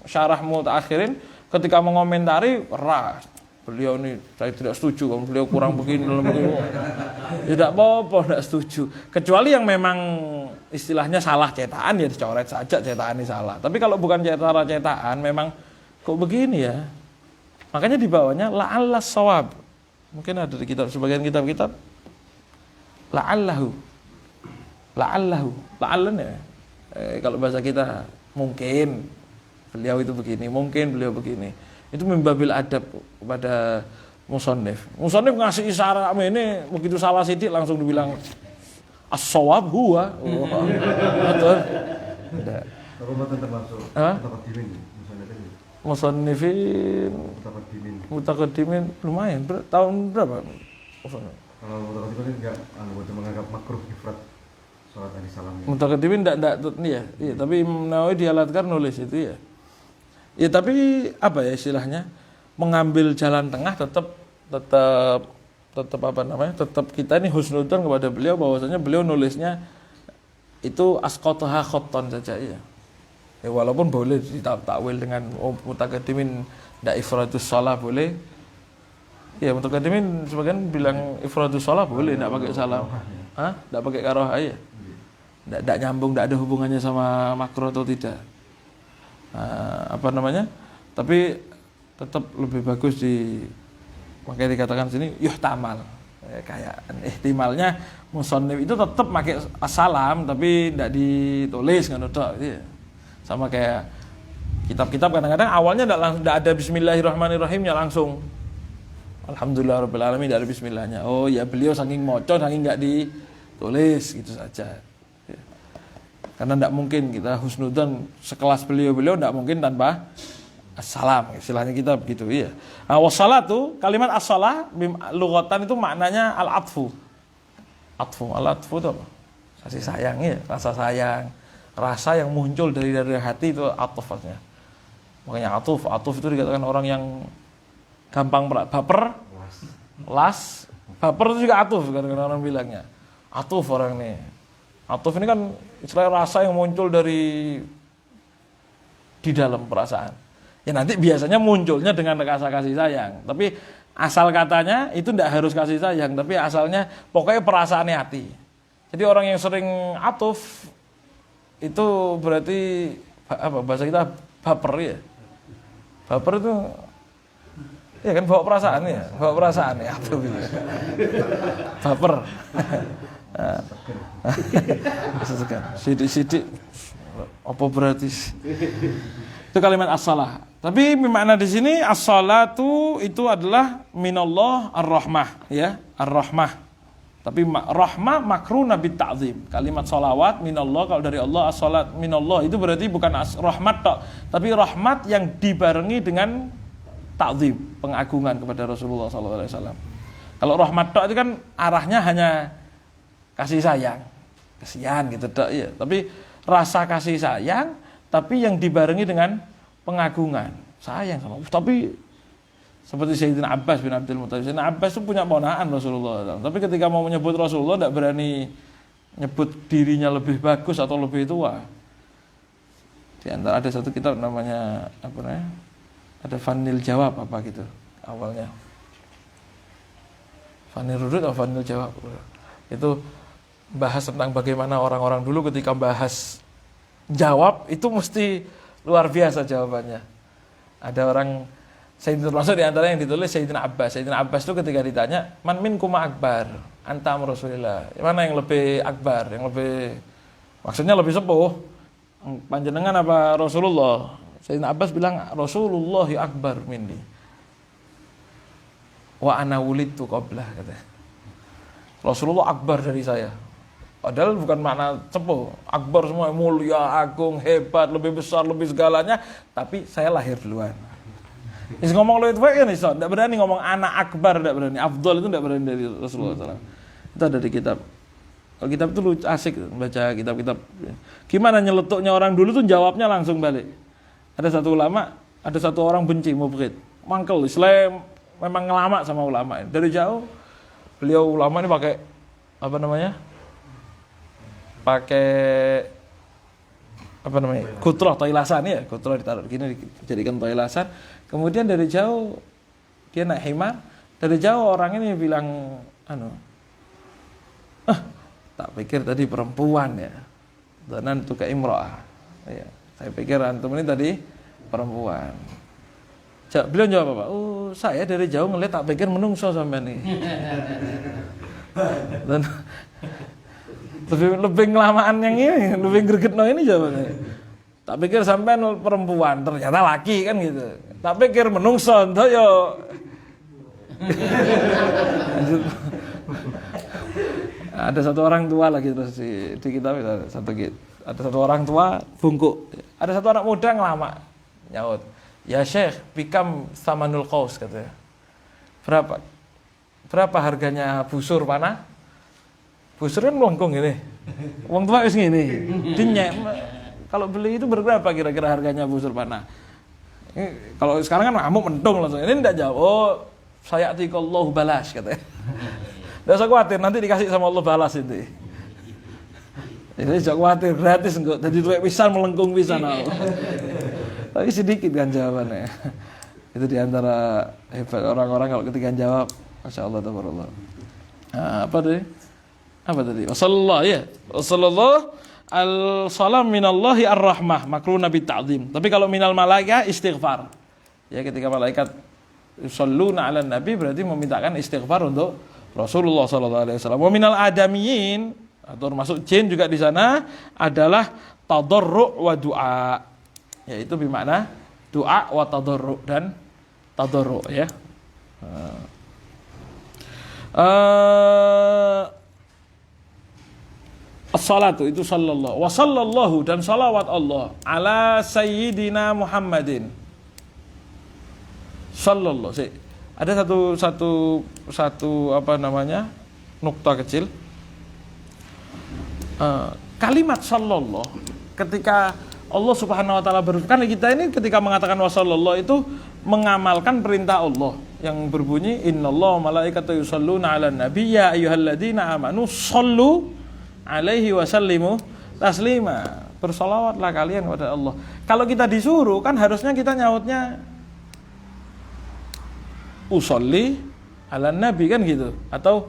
B: syarah mutaakhirin, ketika mengomentari, beliau ini saya tidak setuju, beliau kurang begini. Tidak apa-apa, tidak setuju. Kecuali yang memang istilahnya salah cetakan ya dicoret saja cetakan ini salah. Tapi kalau bukan cara cetakan memang kok begini ya. Makanya di bawahnya la'alla shawab. Mungkin ada di kitab sebagian kitab-kitab la'allahu. La'allan ya. Kalau bahasa kita mungkin beliau itu begini, mungkin beliau begini. Itu membabil adab kepada musannif. Musannif ngasih isyarat ini begitu salah sidik langsung dibilang as-shawab huwa. Betul. Tidak.
D: Apa matan termasuk mutaqaddimin musannifin?
B: Musannifin mutaqaddimin lumayan. Tahun berapa?
D: Kalau mutaqaddimin enggak menganggap makruh ifrat salat tadi salam.
B: Mutaqaddimin enggak iya, tapi Imam Nawawi dialatkan nulis itu ya. Ya tapi apa ya istilahnya? Mengambil jalan tengah tetap apa namanya? Tetap kita ini husnudzon kepada beliau bahwasanya beliau nulisnya itu asqataha khattan saja ya. Ya walaupun boleh ditakwil dengan mutaqaddimin ndak ifradus shalah boleh. Ya mutaqaddimin sebagian bilang ifradus shalah boleh ndak pakai salam. Hah? Ndak pakai karohah ya. Ndak nyambung, ndak ada hubungannya sama makruh atau tidak. Apa namanya? Tapi tetap lebih bagus makanya dikatakan sini yuhtamal. Kayak ihtimalnya musannif itu tetap pakai salam tapi tidak ditulis kan gitu. Sama kayak kitab-kitab kadang-kadang awalnya tidak ada bismillahirrahmanirrahimnya langsung alhamdulillahirabbil alamin dari bismillahnya. Oh ya beliau saking moco saking enggak ditulis gitu saja. Karena tidak mungkin kita husnudzon sekelas beliau tidak mungkin tanpa assalam, istilahnya kita begitu ya. Nah, wassalatu kalimat as-shalah lughatan itu maknanya al-atfu. Al-atfu itu apa? Kasih sayang ya, rasa sayang, rasa yang muncul dari hati itu atufnya. Makanya atuf itu dikatakan orang yang gampang baper, baper itu juga atuf kadang-kadang orang bilangnya. Atuf orang nih. Atuf ini kan istilah rasa yang muncul di dalam perasaan. Ya nanti biasanya munculnya dengan rasa kasih sayang. Tapi asal katanya itu tidak harus kasih sayang, tapi asalnya pokoknya perasaannya hati. Jadi orang yang sering atuf itu berarti apa bahasa kita baper ya. Baper itu ya kan bawa perasaan ya atuf itu. Baper. Sidik-sidik apa berarti itu kalimat as-shalah. Tapi makna di sini as-shalatu itu adalah minallah ar-rahmah ya, ar-rahmah. Tapi rahmah makruna bit ta'zim. Kalimat shalawat minallah kalau dari Allah, as-shalat minallah itu berarti bukan rahmat tok, tapi rahmat yang dibarengi dengan ta'zim, pengagungan kepada Rasulullah sallallahu alaihi wasallam. Kalau rahmat tok itu kan arahnya hanya kasih sayang, kasihan gitu tok ya. Tapi rasa kasih sayang tapi yang dibarengi dengan pengagungan, sayang sama. Tapi seperti Sayyidina Abbas bin Abdul Muthalib. Sayyidina Abbas itu punya ponakan Rasulullah SAW. Tapi ketika mau menyebut Rasulullah tidak berani nyebut dirinya lebih bagus atau lebih tua. Di antara ada satu kitab namanya apa namanya? Ada Fanil Jawab apa gitu awalnya. Fanil Rudud atau Fanil Jawab. Itu bahas tentang bagaimana orang-orang dulu ketika bahas jawab itu mesti luar biasa jawabannya. Ada orang Sayyidina termasuk di antara yang ditulis Sayyidina Abbas. Sayyidina Abbas itu ketika ditanya, "Man minkuma akbar?" Antam Rasulillah. Mana yang lebih akbar, yang lebih maksudnya lebih sepuh? Panjenengan apa Rasulullah? Sayyidina Abbas bilang, "Rasulullah akbar minni." Wa ana wulidtu qablah katanya. Rasulullah akbar dari saya. Padahal bukan makna sepuh. Akbar semua mulia, agung, hebat, lebih besar, lebih segalanya, tapi saya lahir duluan. Is ngomong lo itu kan iso, enggak berani ngomong anak akbar, enggak berani. Afdal itu enggak berani dari Rasulullah SAW. Itu ada di kitab. Kalau kitab itu lucu, asik baca kitab-kitab. Gimana nyeletuknya orang dulu tuh jawabnya langsung balik. Ada satu ulama, ada satu orang benci mubghid. Mangkel Islam memang ngelama sama ulama. Dari jauh beliau ulama ini pakai apa namanya? Pakai apa namanya? Kutroh toilasan ya, kutroh ditaruh gini dijadikan toilasan. Kemudian dari jauh dia naik himar, dari jauh orang ini bilang tak pikir tadi perempuan ya. Dhanantu ka imra'ah. Ya, saya pikir antum ini tadi perempuan. Beliau jawab apa? Oh, saya dari jauh ngeliat tak pikir menungso sampean nih. Dan lebih ngelamaan yang ini, lebih gregetno ini jawabannya. Tak pikir sampean perempuan, ternyata laki kan gitu. Tak pikir menungso, ento yo. Ada satu orang tua lagi terus di kita ada satu orang tua bungkuk. Ada satu anak muda ngelama nyaut. Ya Syekh, pikam samanul qaus katanya. Berapa harganya busur panah? Busur kan melengkung gini. Wong tua wis ngene. Dinyek. Kalau beli itu berapa kira-kira harganya busur panah? Ini, kalau sekarang kan ngamuk mentung langsung. Ini enggak jawab. Oh, saya atiqallahu balas katanya. Enggak usah khawatir, nanti dikasih sama Allah balas itu. Jadi jangan khawatir, gratis enggak. Jadi duit pisan melengkung pisan. Tapi sedikit kan jawabannya. Itu diantara hebat orang-orang kalau ketika jawab, masya Allah tabarakallah. Nah, apa tadi? Wassallallahu ya. Wassallallahu al-salam minallahi ar-rahmah makruna bita'zim. Tapi kalau minal malaika istighfar. Ya ketika malaikat yusalluna 'alan nabi berarti memintakan istighfar untuk Rasulullah sallallahu alaihi wasallam. Wa minal adamiyin atau termasuk jin juga di sana adalah tadarru' wa du'a. Yaitu bermakna doa wa tadarru' dan tadarru' ya. As-salatu itu sallallahu wa sallallahu dan salawat Allah ala sayyidina Muhammadin sallallahu. Ada satu apa namanya nukta kecil. Kalimat sallallahu ketika Allah Subhanahu wa taala berfirman, kita ini ketika mengatakan wasallallahu itu mengamalkan perintah Allah yang berbunyi innallaha wa malaikatahu yusholluna 'alan nabi ya ayyuhalladzina amanu shollu 'alaihi wa sallimu taslima. Bersolawatlah kalian kepada Allah. Kalau kita disuruh kan harusnya kita nyautnya usolli 'alan nabi kan gitu atau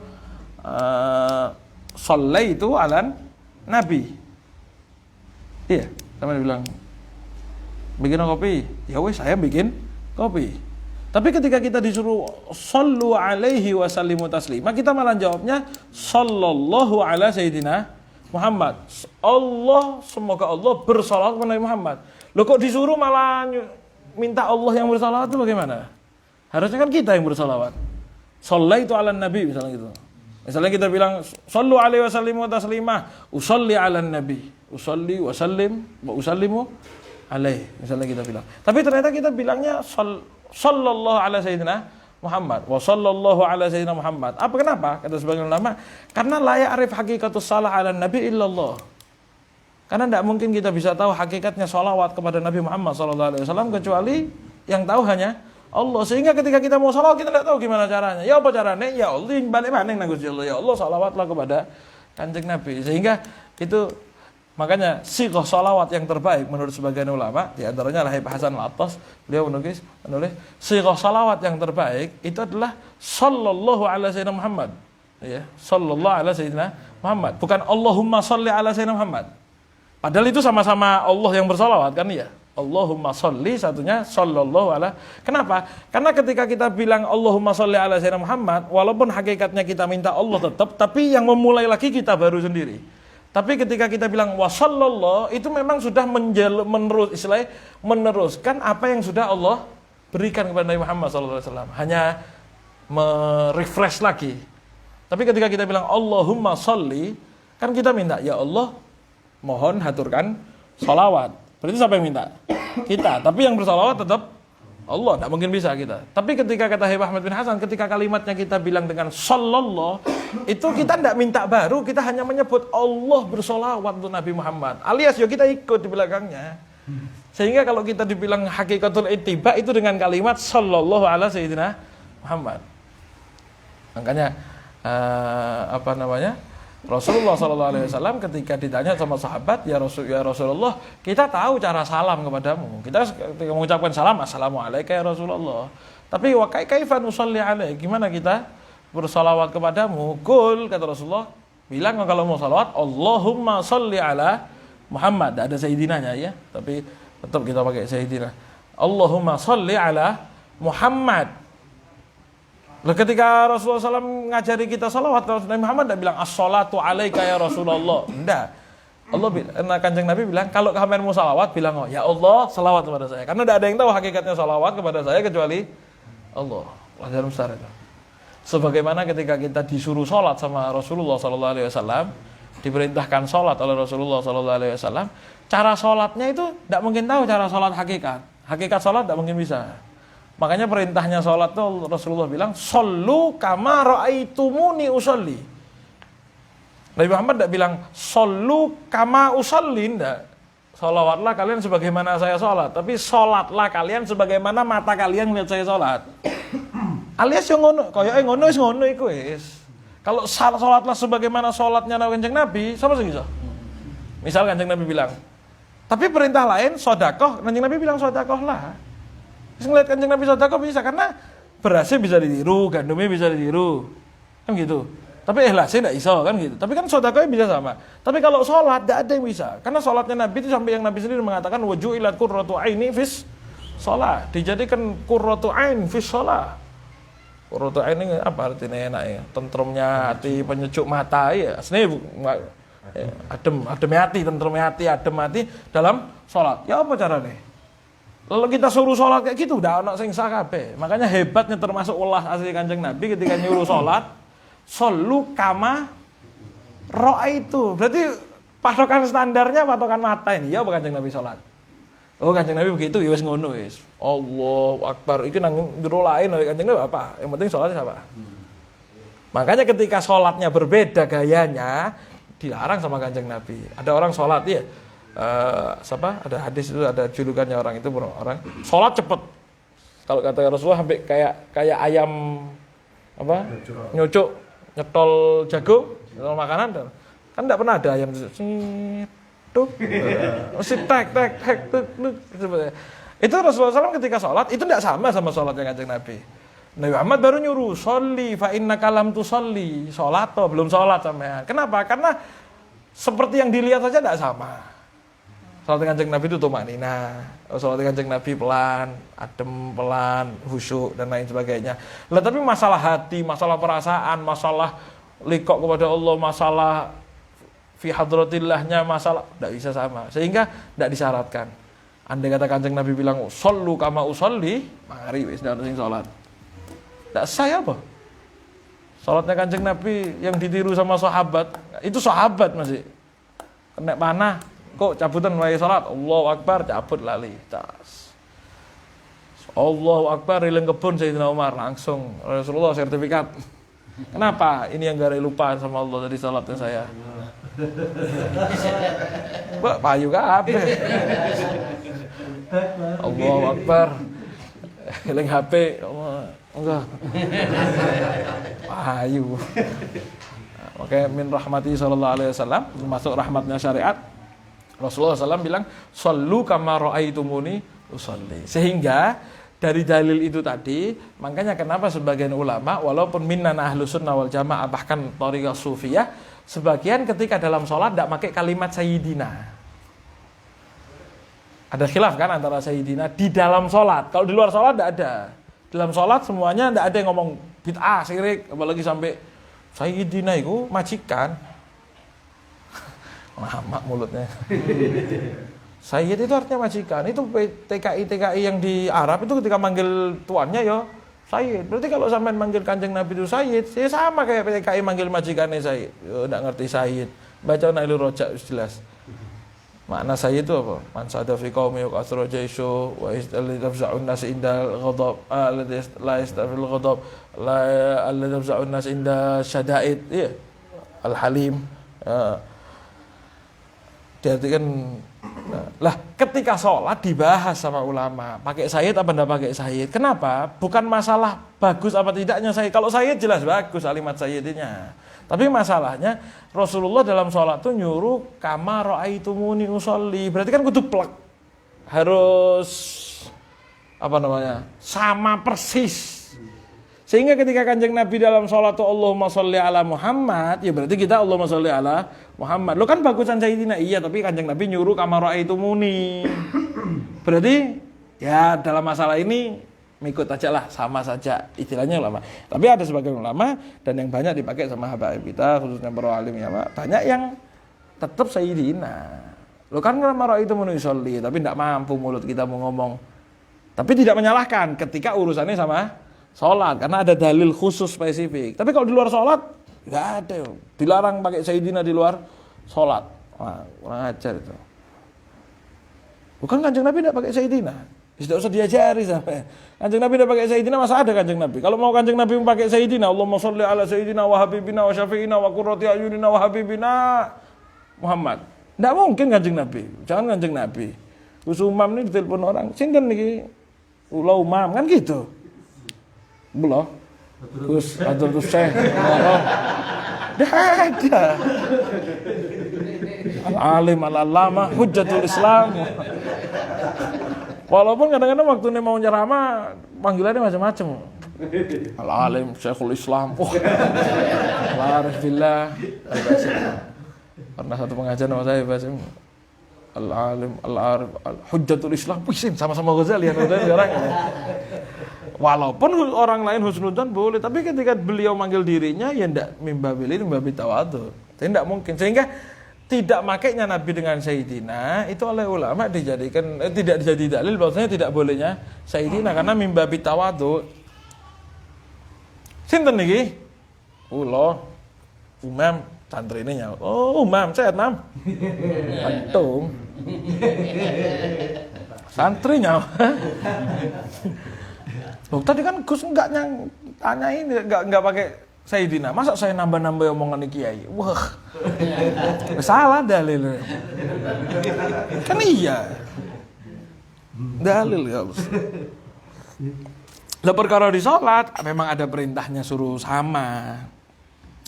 B: sholli itu 'alan nabi. Iya. Sama dia bilang, bikin kopi. Ya wes saya bikin kopi. Tapi ketika kita disuruh sallu alaihi wa sallimu taslima, kita malah jawabnya sallallahu ala sayyidina Muhammad. Allah, semoga Allah bersalawat kepada Nabi Muhammad. Loh kok disuruh malah minta Allah yang bersalawat itu bagaimana? Harusnya kan kita yang bersalawat. Shallaitu ala nabi misalnya gitu. Misalnya kita bilang sallu alaihi wa sallimu taslima, usolli ala nabi. Usolli wa sallim wa usallimu alaih. Misalnya kita bilang. Tapi ternyata kita bilangnya sallallahu ala sayyidina Muhammad wa sallallahu ala sayyidina Muhammad. Apa kenapa? Kata sebagian ulama, karena la ya'rif hakikatus salah ala nabi illallah. Karena tidak mungkin kita bisa tahu hakikatnya salawat kepada Nabi Muhammad sallallahu alaihi wasallam kecuali yang tahu hanya Allah. Sehingga ketika kita mau salawat kita tidak tahu gimana caranya. Ya apa caranya? Ya Allah balik maning nang Gusti Allah. Ya Allah salawatlah kepada Kanjeng Nabi. Sehingga itu makanya sighah salawat yang terbaik menurut sebagian ulama, di antaranya Rahib Hasan Al-Attas, beliau menulis sighah salawat yang terbaik itu adalah sallallahu ala sayyidina Muhammad. Ya, sallallahu ala sayyidina Muhammad, bukan Allahumma shalli ala sayyidina Muhammad. Padahal itu sama-sama Allah yang bersalawat kan ya. Allahumma shalli satunya sallallahu ala. Kenapa? Karena ketika kita bilang Allahumma shalli ala sayyidina Muhammad, walaupun hakikatnya kita minta Allah tetap, tapi yang memulai lagi kita baru sendiri. Tapi ketika kita bilang wasallallahu itu memang sudah meneruskan apa yang sudah Allah berikan kepada Nabi Muhammad SAW. Hanya merefresh lagi. Tapi ketika kita bilang Allahumma sholli, kan kita minta ya Allah mohon haturkan salawat. Berarti siapa yang minta? Kita. Tapi yang bersalawat tetap Allah, tidak mungkin bisa kita. Tapi ketika kata Habib Ahmad bin Hasan, ketika kalimatnya kita bilang dengan sallallahu, itu kita tidak minta baru, kita hanya menyebut Allah bersolawat untuk Nabi Muhammad. Alias ya kita ikut di belakangnya. Sehingga kalau kita dibilang hakikatul ittiba itu dengan kalimat sallallahu ala sayyidina Muhammad. Makanya Rasulullah SAW ketika ditanya sama sahabat, ya Rasulullah, kita tahu cara salam kepadamu. Kita ketika mengucapkan salam, assalamualaikum ya Rasulullah. Tapi wa kaifa nusalli alaik? Gimana kita bersalawat kepadamu? Qul, kata Rasulullah, bilang kalau mau salawat, Allahumma shalli ala Muhammad, tidak ada Sayyidinanya ya, tapi tetap kita pakai Sayyidina. Allahumma sholli ala Muhammad. Lah ketika Rasulullah SAW ngajari kita salawat, Nabi Muhammad tidak bilang as-sholatu alaika ya Rasulullah. Tidak. Kanjeng Nabi bilang, kalau kalian mau salawat, bilang, oh ya Allah, salawat kepada saya. Karena tidak ada yang tahu hakikatnya salawat kepada saya kecuali Allah. Pelajaran besar itu. Sebagaimana ketika kita disuruh sholat sama Rasulullah SAW, diperintahkan sholat oleh Rasulullah SAW, cara sholatnya itu tidak mungkin tahu cara sholat hakikat. Hakikat sholat tidak mungkin bisa. Makanya perintahnya sholat itu Rasulullah bilang, shollu kama ra'aitumuni usolli. Nabi Muhammad tidak bilang, shollu kama usolli, tidak. Sholawatlah kalian sebagaimana saya sholat. Tapi sholatlah kalian sebagaimana mata kalian melihat saya sholat. Alias yang ngono, kaya ngono wis ngono iku wis. Kalau sholatlah sebagaimana sholatnya Kanjeng Nabi, sama sih bisa. Misal Kanjeng Nabi bilang, tapi perintah lain sedekah, Kanjeng Nabi bilang sedekah lah. Terus ngeliat Kanjeng Nabi sedekah bisa, karena berasnya bisa ditiru, gandumnya bisa ditiru, kan gitu. Tapi ikhlasnya tidak iso kan gitu. Tapi kan sedekahnya bisa sama. Tapi kalau sholat tidak ada yang bisa, karena sholatnya Nabi itu sampai yang Nabi sendiri mengatakan waju'ilat qurratu aini fis sholat, dijadikan qurratu ain fis sholat. Qurratu ain ini apa artinya enak ya? Tentremnya hati, penyejuk mata ya. Aslinya adem hati, tentremnya hati, adem hati dalam sholat. Ya apa caranya? Lalu kita suruh sholat kayak gitu, udah anak sing sah kabeh. Makanya hebatnya termasuk ulah asli Kanjeng Nabi ketika nyuruh sholat, shollu kama ra'aitu. Berarti patokan standarnya patokan mata ini. Ya apa Kanjeng Nabi sholat? Oh Kanjeng Nabi begitu, ya wis ngono wis. Allahu Akbar. Iki nang jero lain oleh Kanjeng Nabi apa? Yang penting sholatnya apa? Makanya ketika sholatnya berbeda gayanya, dilarang sama Kanjeng Nabi. Ada orang sholat ya. Ada hadis itu, ada julukannya orang itu, orang sholat cepet. Kalau kata Rasulullah sampai kayak ayam apa nyucuk nyetol jagung, nyetol makanan, kan tidak pernah ada ayam tuk mesti tek itu Rasulullah SAW ketika sholat itu tidak sama sholatnya Kanjeng Nabi. Nabi Muhammad baru nyuruh sholli fa innaka lam tusolli, sholat toh belum sholat sampean. Kenapa? Karena seperti yang dilihat saja tidak sama. Sholat Kanjeng Nabi itu tumanina, sholat Kanjeng Nabi pelan, adem, pelan, khusyuk dan lain sebagainya. Lah tapi masalah hati, masalah perasaan, masalah liqaq kepada Allah, masalah fi hadratillahnya, masalah tidak bisa sama. Sehingga tidak disyaratkan. Andai kata Kanjeng Nabi bilang shollu kama usolli, mari wis ndak sing salat. Tidak saya apa? Salatnya Kanjeng Nabi yang ditiru sama sahabat, itu sahabat masih kena panah. Kok cabutan wae salat, Allahu Akbar, cabut lali, tas. Allahu Akbar, riling kebun Sayyidina Umar, langsung Rasulullah sertifikat. Kenapa? Ini yang gara lupa sama Allah dari salatnya saya. Mbak, payu kabeh. Allahu Akbar. Riling HP, enggak. Payu. Oke, min rahmati sallallahu alaihi wasallam, termasuk rahmatnya syariat. Rasulullah SAW bilang, shollu kama ra'aitumuni usolli. Sehingga dari dalil itu tadi, makanya kenapa sebagian ulama, walaupun minnan ahlus sunnah wal jamaah, bahkan thariqah sufiyah, sebagian ketika dalam sholat tidak pakai kalimat sayyidina. Ada khilaf kan antara sayyidina di dalam sholat. Kalau di luar sholat tidak ada. Dalam sholat semuanya tidak ada yang ngomong bid'ah, syirik, apalagi sampai sayyidina itu majikan. Lama mulutnya. Sayyid itu artinya majikan. Itu TKI yang di Arab itu ketika manggil tuannya ya Sayyid. Berarti kalau sampean manggil Kanjeng Nabi itu Sayyid, ya sama kayak TKI manggil majikannya Sayyid. Yo ndak ngerti Sayyid. Baca Nailul Rojak jelas. Makna Sayyid itu apa? Man sada fi qaumi yuqasru jaishu wa alladhi tafza'un nas indal ghadab, alladhi la yastafil ghadab, la alladhi tafza'un nas inda syada'id. Ya. Al-Halim. Diartikan lah ketika sholat dibahas sama ulama pakai sayyid apa enggak pakai sayyid. Kenapa? Bukan masalah bagus apa tidaknya sayyid. Kalau sayyid jelas bagus kalimat sayyidnya. Tapi masalahnya Rasulullah dalam sholat tuh nyuruh kama ra'aitumuni usolli. Berarti kan kudu plek. Harus apa namanya? Sama persis. Sehingga ketika Kanjeng Nabi dalam sholat tuh Allahumma sholli ala Muhammad, ya berarti kita Allahumma sholli ala Muhammad. Lo kan bagusan Sayyidina, iya, tapi Kanjeng Nabi nyuruh kama ra'aitumuni. Berarti ya dalam masalah ini mengikut aja lah, sama saja istilahnya ulama. Tapi ada sebagian ulama dan yang banyak dipakai sama habaib kita, khususnya para alim ya Pak, banyak yang tetap Sayyidina. Lo kan kama ra'aitumuni sholli, tapi tidak mampu mulut kita mau ngomong. Tapi tidak menyalahkan ketika urusannya sama sholat, karena ada dalil khusus spesifik. Tapi kalau di luar sholat, nggak ada. Dilarang pakai Sayyidina di luar sholat. Wah, kurang ajar itu. Bukan Kanjeng Nabi tidak pakai Sayyidina. Tidak usah diajari sampai. Kanjeng Nabi tidak pakai Sayyidina, masa ada Kanjeng Nabi? Kalau mau Kanjeng Nabi pakai Sayyidina, Allahumma sholli ala Sayyidina wa habibina wa syafi'ina wa qurrati ayunina wa habibina Muhammad. Tidak mungkin Kanjeng Nabi. Jangan Kanjeng Nabi. Gus Umam ini ditelepon orang, sinten niki? Ula Umam kan gitu. Belum, Gus Abdul Syekh, dah ada. Al-alim al-alama hujjatul Islam. Walaupun kadang-kadang waktu ini mau ceramah panggilannya macam-macam. Al-alim Syekhul Islam. Al-arif billah. Pernah satu pengajian sama saya bahasa Al-alim al-arif hujjatul Islam. Pusing sama-sama Ghazali ya sekarang. Walaupun orang lain husnudzon boleh, tapi ketika beliau manggil dirinya ya ndak mimbabi tawadhu. Tidak mungkin. Sehingga tidak makainya Nabi dengan Sayyidina itu oleh ulama dijadikan tidak jadi dalil bahwasanya tidak bolehnya Sayyidina karena mimbabi tawadhu. Sinten niki? Kula Umam santrine nyaut. Oh, Umam, sehat, Mam? Antum. Santri nyaut. Loh, tadi kan Gus enggak tanyain enggak pakai Sayyidina. Masa saya nambah-nambah omongan kiai? Wah. Salah dalil. Kan iya. Dalil ya, Bos. Lah perkara di salat memang ada perintahnya suruh sama.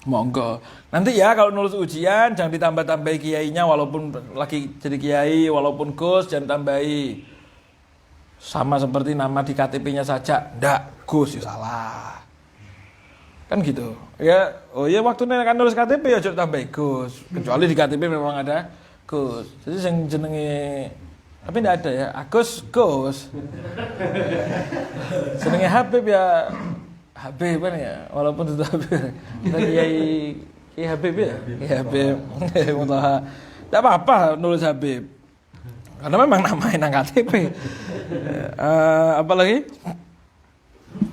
B: Monggo. Nanti ya kalau nulis ujian jangan ditambah-tambahi kiainya walaupun lagi jadi kiai, walaupun Gus jangan tambahi. Sama seperti nama di KTP-nya saja, ndak Gus ya salah. Kan gitu. Ya, oh ya waktu kan nulis KTP ya jangan tambah Gus. Kecuali di KTP memang ada Gus. Jadi yang jenenge tapi ndak ada ya, Agus Gus. Jenenge Habib ya Habib kan ya, walaupun itu Habib. Kita Kiai Habib ya, Kiai Habib. Mutlaka. Enggak apa-apa nulis Habib. Karena memang namanya nang KTP. Apa lagi?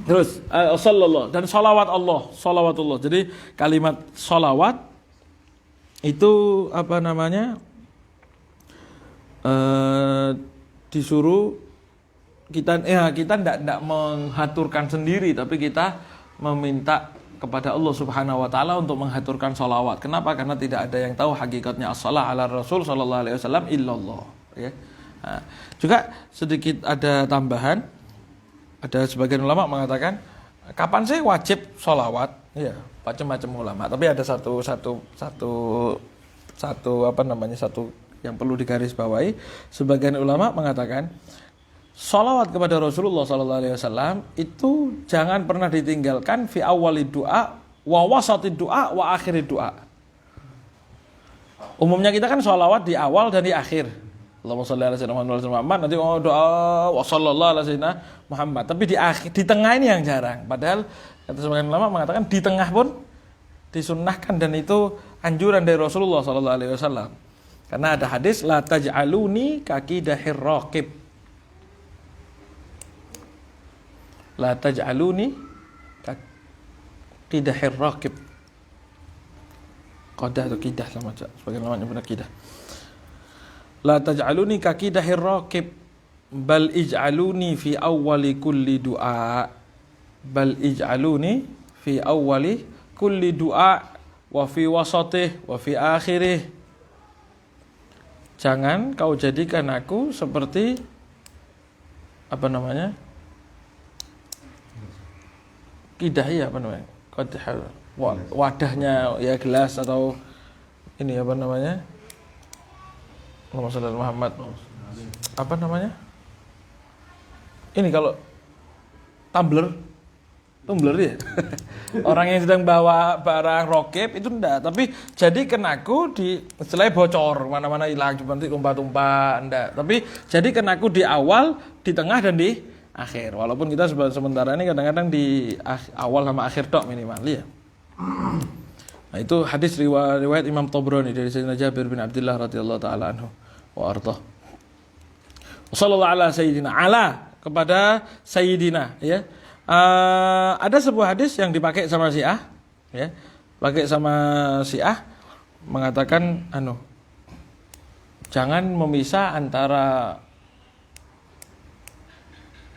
B: Terus sallallahu dan salawatullah. Jadi kalimat salawat itu apa namanya? Disuruh kita tidak menghaturkan sendiri, tapi kita meminta kepada Allah Subhanahu wa taala untuk menghaturkan salawat. Kenapa? Karena tidak ada yang tahu hakikatnya as-shalah ala Rasul sallallahu alaihi wasallam illallah. Ya. Nah, juga sedikit ada tambahan, ada sebagian ulama mengatakan kapan sih wajib sholawat? Ya, macam-macam ulama. Tapi ada satu yang perlu digarisbawahi. Sebagian ulama mengatakan sholawat kepada Rasulullah SAW itu jangan pernah ditinggalkan fi awali doa, wa wasati doa, wa akhiri doa. Umumnya kita kan sholawat di awal dan di akhir. Allahumma sholli ala sayyidina Muhammad, nanti doa wa sallallahu ala sayyidina Muhammad. Tapi di tengah ini yang jarang. Padahal kata sebagian ulama mengatakan di tengah pun disunnahkan dan itu anjuran dari Rasulullah SAW. Karena ada hadis la taj'aluni kakidahir raqib. La taj'aluni kakidahir raqib. Qadah atau kidah sama aja. Sebagian ulama nyebutnya kidah. La taj'aluni kakidahir raqib bal ij'aluni fi awwali kulli du'a wa fi wasatih wa fi akhirih. Jangan kau jadikan aku seperti apa namanya? Kidah ya apa namanya? Wadahnya ya gelas atau ini apa namanya? Allahumma sholli ala Muhammad. Apa namanya? Ini kalau tumbler Tumbler ya. Orang yang sedang bawa barang rokep itu enggak, tapi jadikan aku di istilahnya bocor, mana-mana hilang, cuma nanti tumpah-tumpah, enggak. Tapi jadikan aku di awal, di tengah dan di akhir. Walaupun kita sementara ini kadang-kadang di awal sama akhir tok minimal ya. Nah, itu hadis riwayat Imam Tabrani dari Sayyidina Jabir bin Abdullah radhiyallahu taala anhu wa ardhah. Wassallallahu ala sayyidina ala kepada sayyidina ya. Ada sebuah hadis yang dipakai sama Syiah ya. Pakai sama Syiah mengatakan jangan memisah antara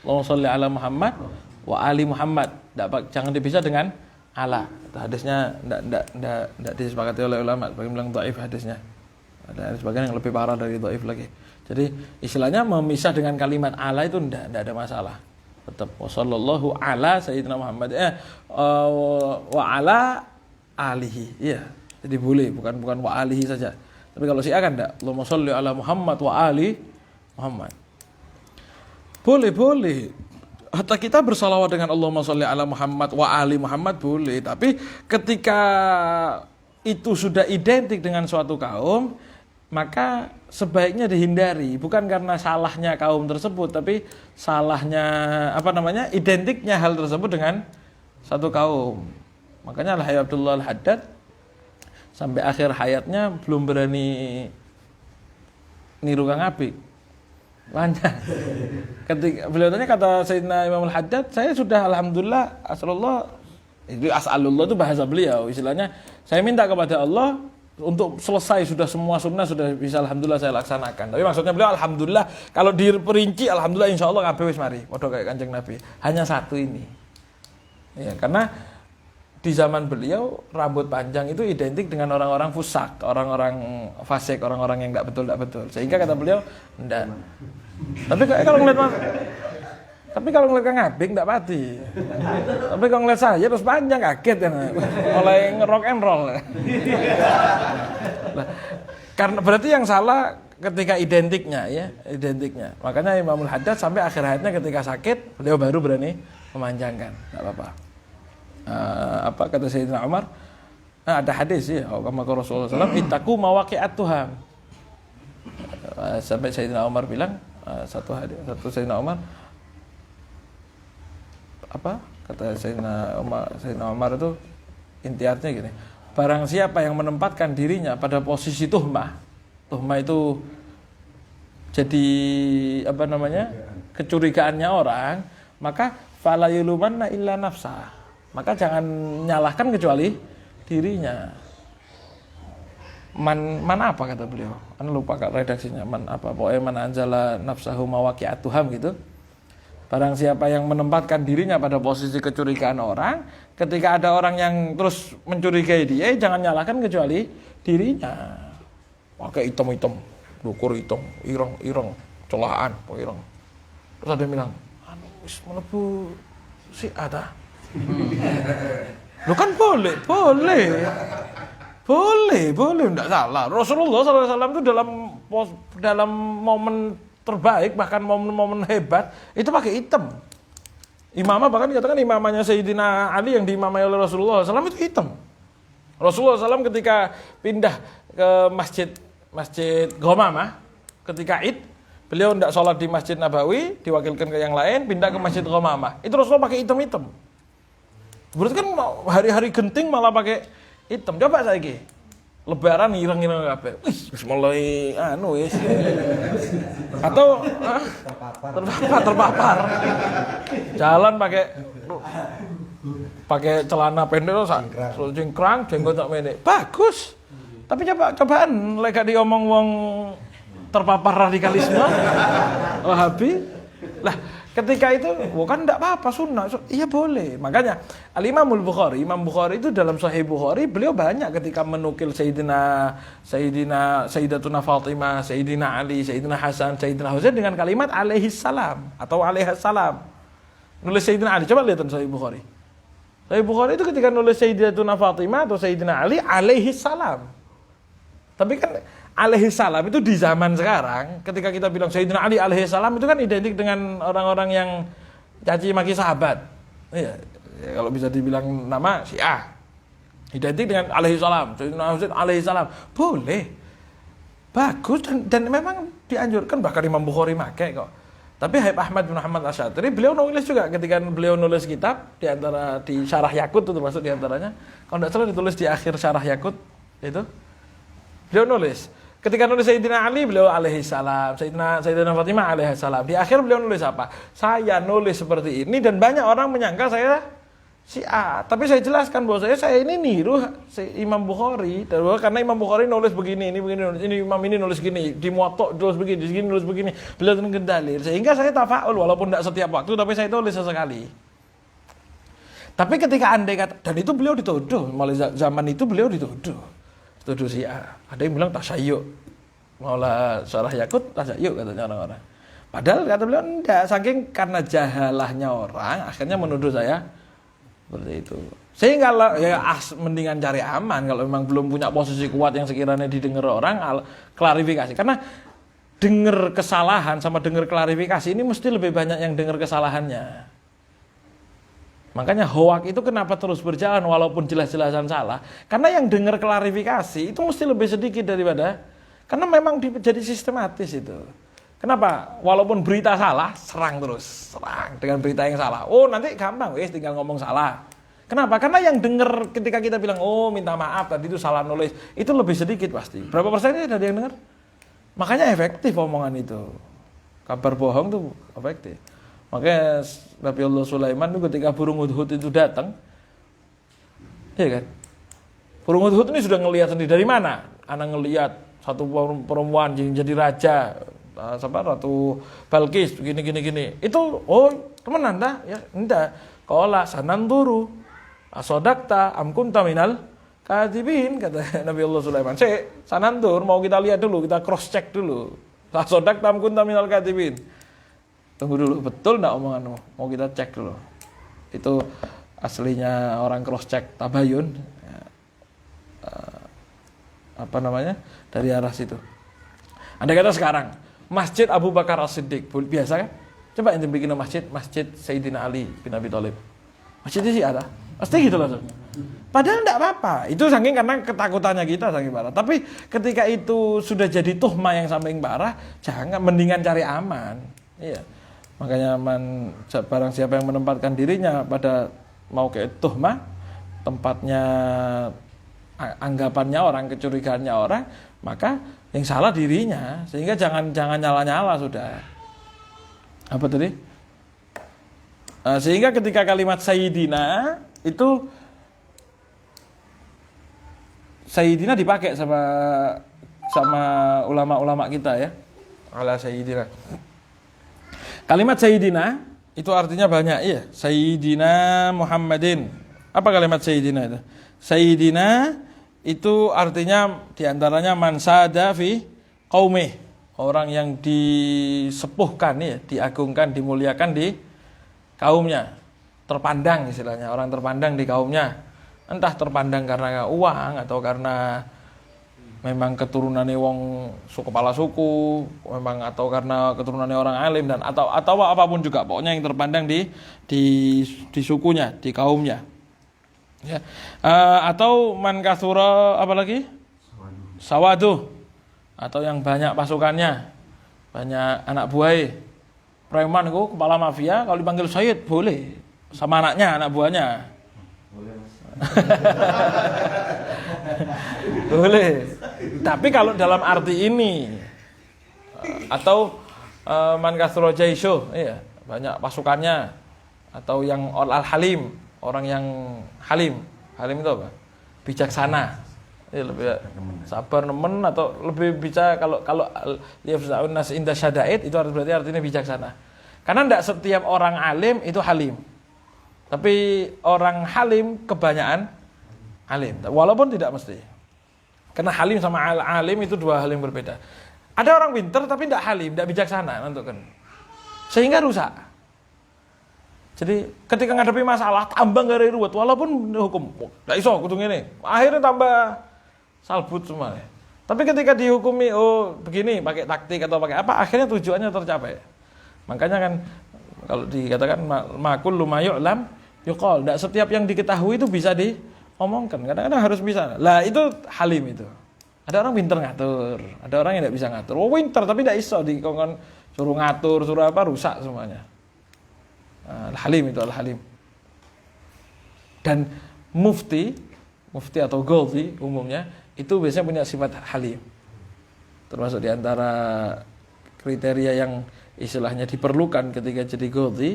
B: Allahumma sholli ala Muhammad wa ali Muhammad. Jangan dipisah dengan ala. Hadisnya enggak disepakati oleh ulama, sebagian bilang dhaif hadisnya. Ada sebagian yang lebih parah dari dhaif lagi. Jadi istilahnya memisah dengan kalimat ala itu enggak ada masalah. Tetap wassallallahu ala sayyidina Muhammad wa ala alihi. Iya. Jadi boleh, bukan wa alihi saja. Tapi kalau Syiah kan enggak. Allahumma sholli ala Muhammad wa ali Muhammad. Boleh. Hatta kita bersalawat dengan Allahumma sholli ala Muhammad wa ali Muhammad boleh. Tapi ketika itu sudah identik dengan suatu kaum, maka sebaiknya dihindari. Bukan karena salahnya kaum tersebut, tapi salahnya identiknya hal tersebut dengan satu kaum. Makanya Al-Hayy Abdullah Al-Haddad sampai akhir hayatnya belum berani niru Kang Apik. Banyak. Ketika beliau tanya, kata Sayyidina Imam Al-Haddad, saya sudah alhamdulillah as'alullah itu bahasa beliau, istilahnya saya minta kepada Allah untuk selesai sudah semua sunnah sudah bisa alhamdulillah saya laksanakan. Tapi maksudnya beliau alhamdulillah, kalau diperinci alhamdulillah insyaallah kabeh wis mari padha kayak Kanjeng Nabi. Hanya satu ini. Ya, karena di zaman beliau rambut panjang itu identik dengan orang-orang fusak, orang-orang fasik, orang-orang yang enggak betul. Sehingga kata beliau, enggak. Tapi kalau ngeliat Kang Apik enggak pati. Tapi kalau ngeliat saya terus panjang kaget ya. Mulai nge-rock and roll. Nah, karena berarti yang salah ketika identiknya. Makanya Imamul Haddad sampai akhir hayatnya ketika sakit, beliau baru berani memanjangkan. Enggak apa-apa. Apa kata Sayyidina Umar? Ada hadis ya, kama Rasulullah SAW, ittaqu mawaqi'at tuham. Sampai Sayyidina Umar bilang satu Sayyidina Umar kata Sayyidina Umar itu intiarnya gini, barang siapa yang menempatkan dirinya pada posisi tuhmah itu jadi kecurigaannya orang, maka fala yulumanna illa nafsah, maka jangan nyalahkan kecuali dirinya. Man apa kata beliau? Anu lupa redaksinya. Pokoknya man anzala nafsahu mawaqi'at tuham gitu. Barang siapa yang menempatkan dirinya pada posisi kecurigaan orang, ketika ada orang yang terus mencurigai dia, jangan nyalahkan kecuali dirinya. Pakai hitam-hitam, dukur hitam, ireng, celaan, ireng. Terus ada yang bilang, wis mlebu si ada. Lu kan boleh, enggak salah. Rasulullah SAW itu dalam momen terbaik, bahkan momen-momen hebat itu pakai hitam. Imamah bahkan dikatakan imamahnya Sayyidina Ali yang diimamai oleh Rasulullah SAW itu hitam. Rasulullah SAW ketika pindah ke masjid Ghamamah ketika Id, beliau tidak sholat di Masjid Nabawi, diwakilkan ke yang lain, pindah ke Masjid Ghamamah. Itu Rasulullah pakai hitam-hitam. Berarti kan hari-hari genting malah pakai hitam. Coba saiki. Lebaran ireng-ireng kabeh. Wis mulai wis. Atau terpapar. Jalan pakai celana pendek cingkrang, jenggot tak pendek. Bagus. Tapi cobaan lek diomong wong terpapar radikalisme Wahabi. Lah, ketika itu bukan enggak apa-apa sunnah. Iya boleh. Makanya Imam Bukhari itu dalam Sahih Bukhari beliau banyak ketika menukil Sayyidatuna Fatimah, Sayyidina Ali, Sayyidina Hasan, Sayyidina Husain dengan kalimat alaihis salam atau alaihas salam. Nulis Sayyidina Ali, coba lihat Sahih Bukhari. Sahih Bukhari itu ketika nulis Sayyidatuna Fatimah atau Sayyidina Ali alaihis salam. Tapi kan alaihi salam itu di zaman sekarang ketika kita bilang Sayyidina Ali alaihi salam itu kan identik dengan orang-orang yang caci maki sahabat. Iya, Ya, kalau bisa dibilang nama Syiah. Identik dengan alaihi salam, Sayyidina Husain alaihi salam. Boleh. Bagus dan memang dianjurkan, bahkan Imam Bukhari pakai kok. Tapi Habib Ahmad bin Muhammad Asy-Syadzili beliau nulis juga ketika beliau nulis kitab di Syarah Yaqut itu termasuk diantaranya. Kalau tidak salah ditulis di akhir Syarah Yaqut itu. Beliau nulis. Ketika nulis Sayyidina Ali beliau alaihi salam, Sayyidina Fatimah alaihi salam. Di akhir beliau nulis apa? Saya nulis seperti ini dan banyak orang menyangka saya Syiah. Tapi saya jelaskan bahwa saya ini niru Imam Bukhari. Karena Imam Bukhari nulis begini, ini Imam ini nulis gini, di Muwatta nulis begini, di sini nulis begini. Beliau dengan dalil. Sehingga saya tafaul walaupun tidak setiap waktu, tapi saya tulis sesekali. Tapi ketika andai kata, dan itu beliau dituduh, mulai zaman itu beliau dituduh Syiah. Ada yang bilang tasyayyu. Maula Syarah Yaqut tasyayyu katanya orang-orang. Padahal kata beliau enggak, saking karena jahalahnya orang akhirnya menuduh saya seperti itu. Sehingga ya mendingan cari aman kalau memang belum punya posisi kuat yang sekiranya didengar orang, klarifikasi. Karena dengar kesalahan sama dengar klarifikasi ini mesti lebih banyak yang dengar kesalahannya. Makanya hoak itu kenapa terus berjalan walaupun jelas-jelasan salah? Karena yang dengar klarifikasi itu mesti lebih sedikit daripada, karena memang jadi sistematis itu. Kenapa? Walaupun berita salah, serang dengan berita yang salah. Oh, nanti gampang, tinggal ngomong salah. Kenapa? Karena yang dengar ketika kita bilang, oh minta maaf tadi itu salah nulis, itu lebih sedikit pasti. Berapa persennya ada yang dengar? Makanya efektif omongan itu. Kabar bohong tuh efektif. Makanya Nabiullah Sulaiman itu ketika burung hudhud itu datang, iya kan? Burung hudhud ini sudah ngelihat sendiri. Dari mana? Anak ngelihat satu perempuan yang jadi raja, Ratu Balkis begini. Itu temenan dah ya, enggak. Qala sananduru asodakta am kunta minal kadibin, kata Nabiullah Sulaiman. Sanandur, mau kita lihat dulu, kita cross check dulu. Asodakta am kunta minal kadibin. Tunggu dulu, betul enggak omonganmu? Mau kita cek dulu. Itu aslinya orang cross check tabayun. Dari arah situ. Anda kata sekarang Masjid Abu Bakar As-Siddiq, biasa kan? Coba ente bikin masjid Sayyidina Ali bin Abi Thalib. Masjidnya sih ada. Pasti gitu langsung. Padahal enggak apa-apa. Itu saking karena ketakutannya kita saking parah. Tapi ketika itu sudah jadi tuhma yang saking parah, jangan, mendingan cari aman. Iya. Makanya barang siapa yang menempatkan dirinya pada mau ke tuhma, tempatnya anggapannya orang, kecurigaannya orang, maka yang salah dirinya, sehingga jangan nyala-nyala sudah. Apa tadi? Sehingga ketika kalimat Sayyidina itu Sayyidina dipakai sama ulama-ulama kita ya. Ala Sayyidina. Kalimat Sayyidina itu artinya banyak ya. Sayyidina Muhammadin. Apa kalimat Sayyidina itu? Sayyidina itu artinya diantaranya mansada fi qaumih, orang yang disepuhkan ya, diagungkan, dimuliakan di kaumnya, terpandang istilahnya, orang terpandang di kaumnya, entah terpandang karena uang atau karena memang keturunannya wong kepala suku, memang atau karena keturunannya orang alim dan atau apapun juga, pokoknya yang terpandang di sukunya, di kaumnya. Ya. Atau man kasura apa lagi? Sawadu. Atau yang banyak pasukannya, banyak anak buah. Preman itu kepala mafia, kalau dipanggil Sayyid boleh, sama anaknya, anak buahnya. Boleh. Tapi kalau dalam arti ini atau man kasura jaisho, iya, banyak pasukannya, atau yang al-halim, orang yang halim itu apa? Bijaksana, lebih sabar, nemen, atau lebih bisa kalau yafza'un nas inda syada'id itu berarti artinya bijaksana. Karena tidak setiap orang alim itu halim, tapi orang halim kebanyakan alim, walaupun tidak mesti. Karena halim sama alim itu dua hal yang berbeda. Ada orang pintar tapi tidak halim, tidak bijaksana, kan, sehingga rusak. Jadi ketika ngadepi masalah tambah gak ruwet, walaupun hukum nggak iso kudu ngene, akhirnya tambah salbut semua. Tapi ketika dihukumi begini pakai taktik atau pakai apa, akhirnya tujuannya tercapai. Makanya kan kalau dikatakan makul lumayu'lam Yuqal, tidak setiap yang diketahui itu bisa diomongkan. Kadang-kadang harus bisa. Lah itu halim itu. Ada orang pinter ngatur, ada orang yang tidak bisa ngatur. Oh pinter tapi tidak iso dikongkon suruh ngatur, suruh apa rusak semuanya. Al-halim itu al-halim. Dan mufti atau Ghazi umumnya itu biasanya punya sifat halim. Termasuk diantara kriteria yang istilahnya diperlukan ketika jadi Ghazi.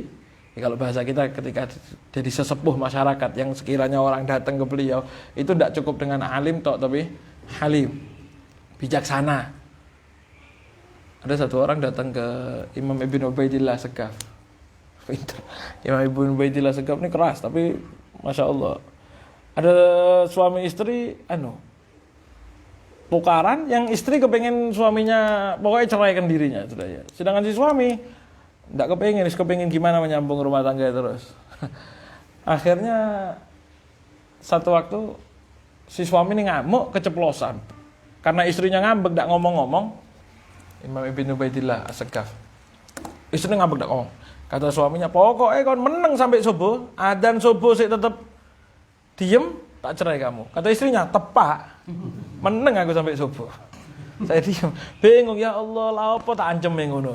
B: Kalau bahasa kita ketika jadi sesepuh masyarakat yang sekiranya orang datang ke beliau itu tidak cukup dengan alim tok tapi halim, bijaksana. Ada satu orang datang ke Imam Ibn Ubaidillah Segaf. Imam Ibn Ubaidillah Segaf ini keras tapi Masya Allah. Ada suami istri tukaran yang istri kepengen suaminya pokoknya ceraikan dirinya sudah ya. Sedangkan si suami nggak kepengen gimana menyambung rumah tangga terus. Akhirnya satu waktu si suami ini ngamuk keceplosan karena istrinya ngambek nggak ngomong-ngomong. Imam Ibn Ubaidillah As-Segaf, istrinya ngambek nggak ngomong. Kata suaminya, pokoknya kon meneng sampai subuh, adzan subuh sih tetap diem, tak cerai kamu. Kata istrinya, tepak, meneng aku sampai subuh. Saya diam, bingung ya Allah, lah apa tak ancem yang ngono.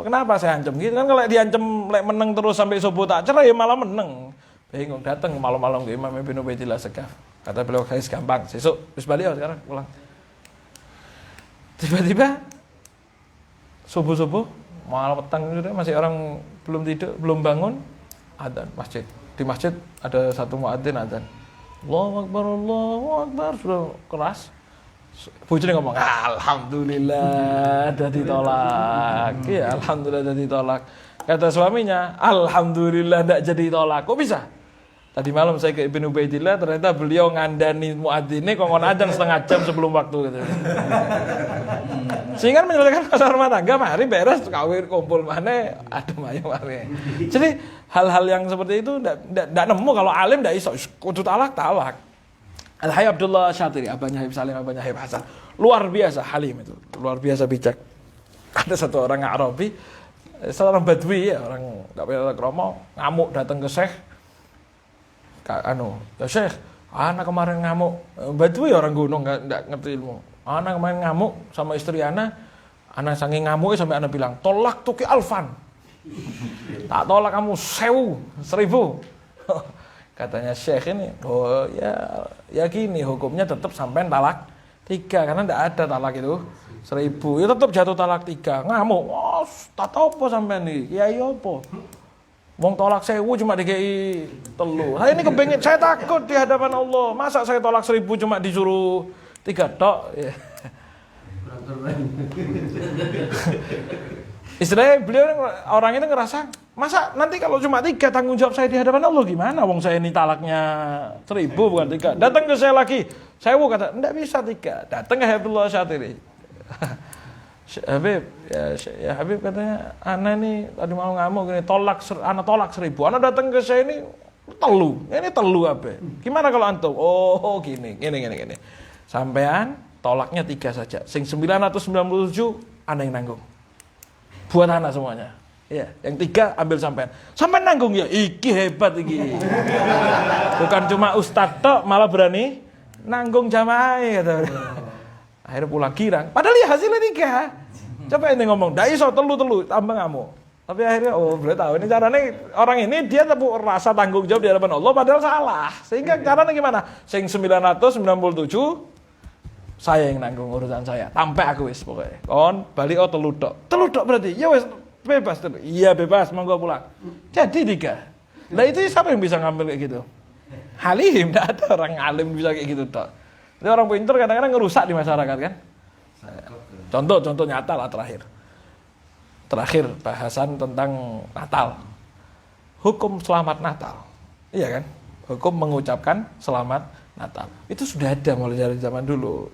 B: Kenapa saya ancem gitu kan kalau diancem lek meneng terus sampai subuh tak cerai ya malah meneng. Bingung datang malam-malam ke Imam Ibn Ubaidillah Segaf. Kata beliau saya gampang, sesuk wis balik sekarang pulang. Tiba-tiba subuh-subuh malam petang gitu masih orang belum tidur, belum bangun, adzan masjid. Di masjid ada satu muadzin adzan. Allahu Akbar, sudah keras. Bojone ngomong, alhamdulillah udah ditolak. Ya, alhamdulillah udah ditolak. Kata suaminya, alhamdulillah enggak jadi tolak. Kok bisa? Tadi malam saya ke Ibnu Ubaidillah, ternyata beliau ngandani muadzinnya kongkon adzan setengah jam sebelum waktu gitu. Sehingga menyelesaikan masalah rumah tangga, mari beres kawin kumpul mana, aduh ayo mari. Jadi hal-hal yang seperti itu enggak nemu kalau alim enggak iso kudu talak. Al-Hayy Abdullah Syatiri, abahnya Habib Salim, abahnya Habib Hasan. Luar biasa halim itu, luar biasa bijak. Ada satu orang Arabi, seorang Badui ya, orang enggak punya kromo, ngamuk datang ke Syekh. Ya Syekh, anak kemarin ngamuk. Badui orang gunung enggak ngerti ilmu. Anak kemarin ngamuk sama istri anak saking ngamuknya sampai anak bilang, "Tolak tuki alfan." Tak tolak kamu 1.000. Katanya Syekh ini, oh ya gini hukumnya tetap sampai talak 3 karena tidak ada talak itu 1.000. Ya tetap jatuh talak 3. Ngamuk, oh tak tahu apa sampai nih, kiai apa? Wong tolak 1.000 cuma dikei 3. Saya ini kepengen, saya takut di hadapan Allah. Masa saya tolak 1.000 cuma disuruh 3 tok? Ya. Istilahnya beliau orang itu ngerasa, masa nanti kalau cuma 3 tanggung jawab saya di hadapan Allah gimana? Wong saya ini talaknya 1.000 bukan 3. Datang ke saya lagi, saya kata, enggak bisa 3. Datang ke Habibullah Syatiri. Habib, ya Habib katanya, anak ini tadi mau ngamuk gini, anak tolak 1.000. Anak datang ke saya ini telu apa? Gimana kalau antum? Oh gini. Sampean tolaknya 3 saja. Sing 997 anak yang nanggung. Buat anak semuanya. Ya, yang 3 ambil sampean. Sampean nanggung ya, iki hebat iki. Bukan cuma ustadz tok, malah berani nanggung jamaah kata. Akhirnya pulang girang. Padahal ya hasilnya 3. Coba ini ngomong, ndak iso telu tambah ngamuk. Tapi akhirnya boleh tahu ini caranya orang ini dia tetap rasa tanggung jawab di hadapan Allah padahal salah. Sehingga caranya gimana? Sing 997 saya yang nanggung urusan saya. Tampe aku wis pokoknya. Kon balik telu tok berarti. Ya wis bebas telu. Iya bebas, monggo pulang. Jadi 3. Lah itu siapa yang bisa ngambil kayak gitu? Halim, enggak ada orang alim bisa kayak gitu tok. Jadi orang pintar kadang-kadang ngerusak di masyarakat kan. Contoh nyata lah terakhir bahasan tentang Natal. Hukum selamat Natal. Iya kan? Hukum mengucapkan selamat Natal. Itu sudah ada mulai dari zaman dulu.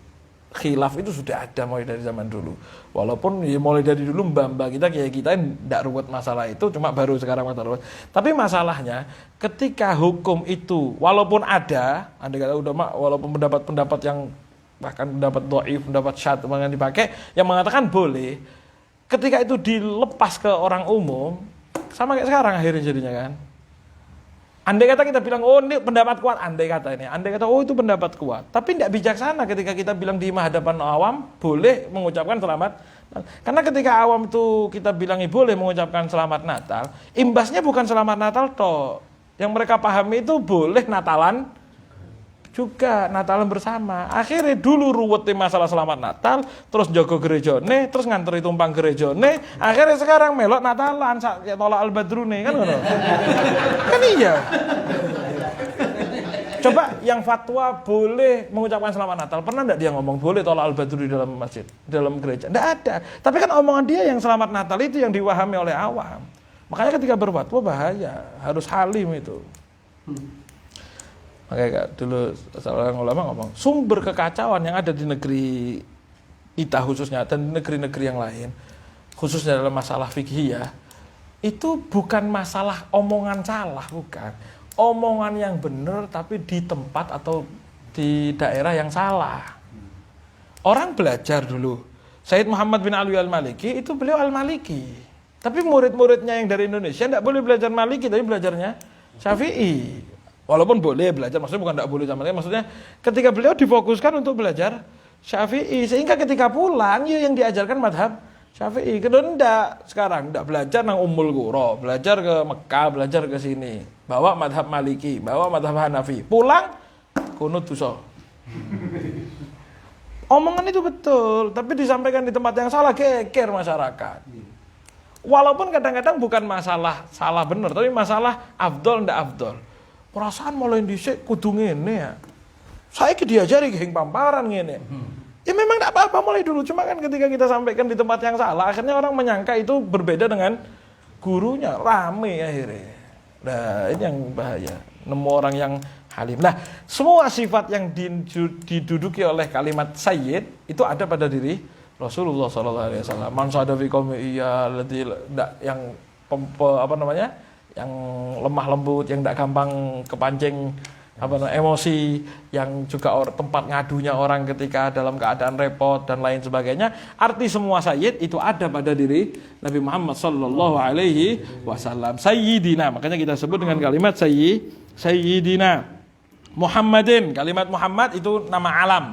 B: Khilaf itu sudah ada mulai dari zaman dulu. Walaupun ya mulai dari dulu mbak-mbak kita tidak ruwet masalah itu, cuma baru sekarang masalah ruwet. Tapi masalahnya ketika hukum itu walaupun ada kata ulama, walaupun pendapat yang bahkan pendapat dhaif, pendapat syadz yang dipakai yang mengatakan boleh, ketika itu dilepas ke orang umum sama kayak sekarang akhirnya jadinya kan. Andai kata kita bilang, oh ini pendapat kuat, andai kata, oh itu pendapat kuat. Tapi tidak bijaksana ketika kita bilang di hadapan awam, boleh mengucapkan selamat. Karena ketika awam itu kita bilangi boleh mengucapkan selamat Natal, imbasnya bukan selamat Natal toh. Yang mereka pahami itu boleh Natalan juga, Natalan bersama. Akhirnya dulu ruwet masalah selamat Natal, terus jago gerejone, terus nganteri tumpang gerejone, akhirnya sekarang melok Natalan, kayak tolak al-badrune kan ngono. Kan iya. Coba yang fatwa boleh mengucapkan selamat Natal, pernah enggak dia ngomong boleh tolak al-badru di dalam masjid, dalam gereja? Enggak ada. Tapi kan omongan dia yang selamat Natal itu yang diwahami oleh awam. Makanya ketika berfatwa bahaya, harus halim itu. Makanya dulu seorang ulama ngomong, sumber kekacauan yang ada di negeri kita khususnya dan di negeri-negeri yang lain, khususnya dalam masalah fiqhiyah, itu bukan masalah omongan salah, bukan. Omongan yang benar tapi di tempat atau di daerah yang salah. Orang belajar dulu. Sayyid Muhammad bin Alwi al-Maliki itu beliau al-Maliki. Tapi murid-muridnya yang dari Indonesia tidak boleh belajar Maliki, tapi belajarnya Syafi'i. Walaupun boleh belajar, maksudnya bukan tidak boleh sama sekali, maksudnya ketika beliau difokuskan untuk belajar Syafi'i, sehingga ketika pulang ya yang diajarkan madhab Syafi'i. Kedua enggak, sekarang enggak belajar nang Ummul Qura, belajar ke Mekah, belajar ke sini, bawa madhab Maliki, bawa madhab Hanafi, pulang kunut dosa. Omongan itu betul, tapi disampaikan di tempat yang salah, geger masyarakat. Walaupun kadang-kadang bukan masalah salah benar, tapi masalah afdol ndak afdol. Perasaan mulai dhisik kudu ngene ya. Saiki diajari geng pamparan ngene. Ya memang enggak apa-apa mulai dulu, cuma kan ketika kita sampaikan di tempat yang salah, akhirnya orang menyangka itu berbeda dengan gurunya, rame akhirnya. Nah, ini yang bahaya. Nemu orang yang halim. Nah, semua sifat yang diduduki oleh kalimat sayyid itu ada pada diri Rasulullah SAW. Man sada fi qaumi yang yang lemah lembut, yang tidak gampang kepancing emosi, yang juga tempat ngadunya orang ketika dalam keadaan repot dan lain sebagainya. Arti semua sayyid itu ada pada diri Nabi Muhammad sallallahu alaihi wasallam. Sayyidina, makanya kita sebut dengan kalimat sayyidina Muhammadin. Kalimat Muhammad itu nama alam,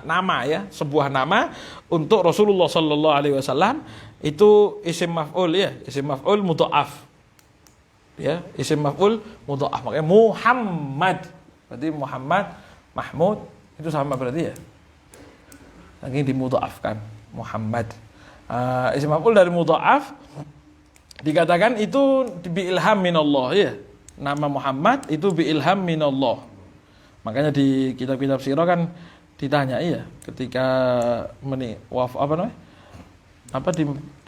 B: nama ya, sebuah nama untuk Rasulullah sallallahu alaihi wasallam. Itu isim maf'ul ya, isim maf'ul mudha'af. Ya, isim maf'ul mudha'af, makanya Muhammad. Berarti Muhammad, Mahmud itu sama berarti ya. Lagi dimudha'afkan Muhammad. Isim maf'ul dari mudha'af dikatakan itu bi ilham minallah ya. Nama Muhammad itu bi ilham minallah. Makanya di kitab-kitab sirah kan ditanya iya ketika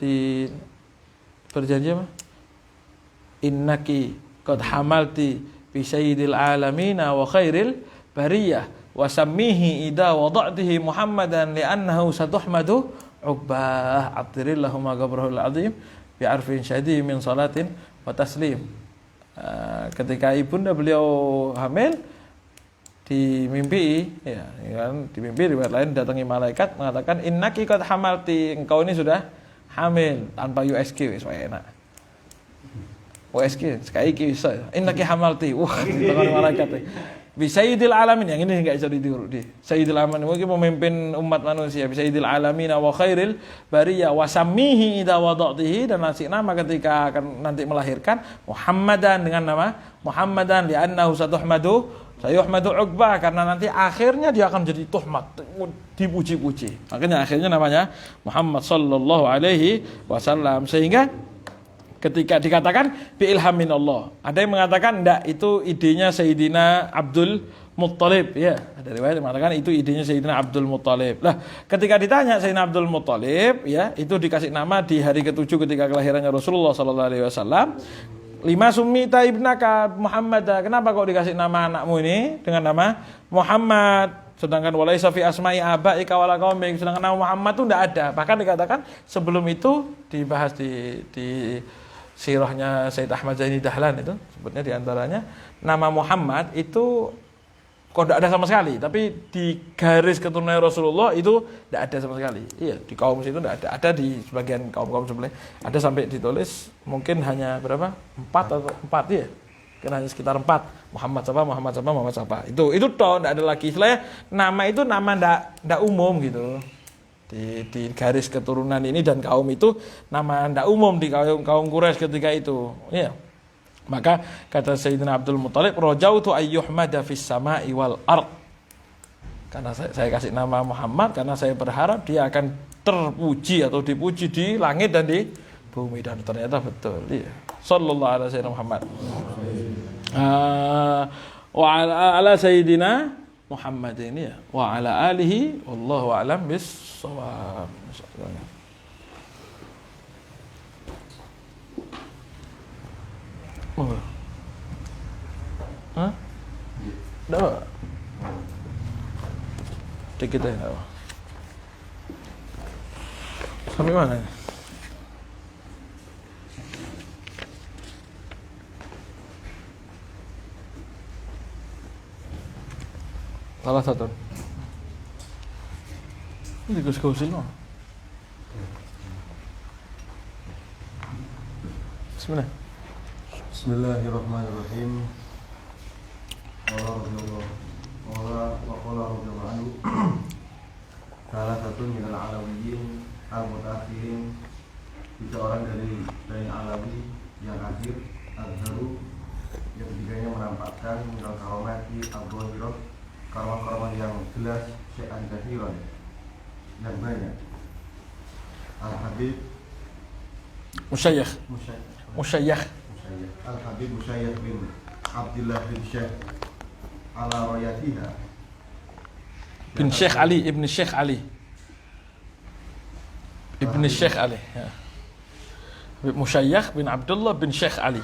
B: di berjanji apa? Innaki qad hamalti bi sayyidil alamin wa khairil bariyah wa sammihi idza wada'tihi Muhammadan li'annahu satuhmadu ubbah atirillahumma qabrahul azim bi arfin syadid min salatin wa taslim. Ketika ibunda beliau hamil dimimpi ya kan, dimimpi riwayat lain datangi malaikat mengatakan innaki qad hamalti, engkau ini sudah hamil, tanpa USG wis enak. USG sekali bisa innaki hamalti, wah ditangan malaikat bi sayyidil alamin, yang ini enggak bisa ditiru di sayyidil alamin, mungkin pemimpin umat manusia, bi sayyidil alamin wa khairil bariyah wa sammihi idza wada'tihi, dan ngasih nama ketika akan nanti melahirkan Muhammadan, dengan nama Muhammadan li'annahu sayuhmadu uqbah, karena nanti akhirnya dia akan jadi tuhmat, dipuji-puji. Makanya akhirnya namanya Muhammad sallallahu alaihi wasallam. Sehingga ketika dikatakan bi ilham minallah, ada yang mengatakan enggak, itu idenya Sayyidina Abdul Muttalib ya. Ada riwayat yang mengatakan itu idenya Sayyidina Abdul Muttalib. Lah, ketika ditanya Sayyidina Abdul Muttalib ya, itu dikasih nama di hari ke-7 ketika kelahirannya Rasulullah sallallahu alaihi wasallam. Lima summita ibnaka Muhammad, kenapa kok dikasih nama anakmu ini dengan nama Muhammad, sedangkan walaisa fi asma'i abaika wala qaumik, sedangkan nama Muhammad itu tidak ada. Bahkan dikatakan sebelum itu dibahas di sirahnya Sayyid Ahmad Zaini Dahlan, itu sebutnya diantaranya nama Muhammad itu kok tidak ada sama sekali, tapi di garis keturunan Rasulullah itu tidak ada sama sekali. Iya, di kaum situ tidak ada. Ada di sebagian kaum sebelah ada sampai ditulis mungkin hanya berapa? 4 ya hanya sekitar 4. Muhammad siapa. Itu toh, enggak ada lagi. Istilahnya nama itu nama enggak umum gitu. Di garis keturunan ini dan kaum itu nama enggak umum di kaum Quraisy ketika itu. Ya. Maka kata Sayyidina Abdul Muthalib, rajautu ayyuhmada fis sama'i wal ard. Karena saya kasih nama Muhammad karena saya berharap dia akan terpuji atau dipuji di langit dan di bumi, dan ternyata betul. Iya. Sallallahu alaihi wasallam Muhammad. Wa ala sayyidina Muhammad ini ya. Wa ala alihi wallahu a'lam bis-shawab. Oh. Hah? Dah. Dikit aja. Sampai mana? Salah satu. Ini gus-gusin loh. Bismillah.
D: Bismillahirrahmanirrahim. Qala radhiyallahu anhu. Salah satu minal alawiyyin al-mutaakhirin, 3 orang dari Alawi yang akhir, azharu, yang ketiganya menampakkan minal karomati al-dhahirah, karomah-karomah yang jelas, syai'an kathiran, yang banyak. Al-Habib
B: Musayyakh
D: Al-Habib Musayyakh bin Abdullah bin Syekh ala rayatiha
B: bin Syekh Ali ibn Syekh Ali ya. Habib Musayyakh bin Abdullah bin Syekh Ali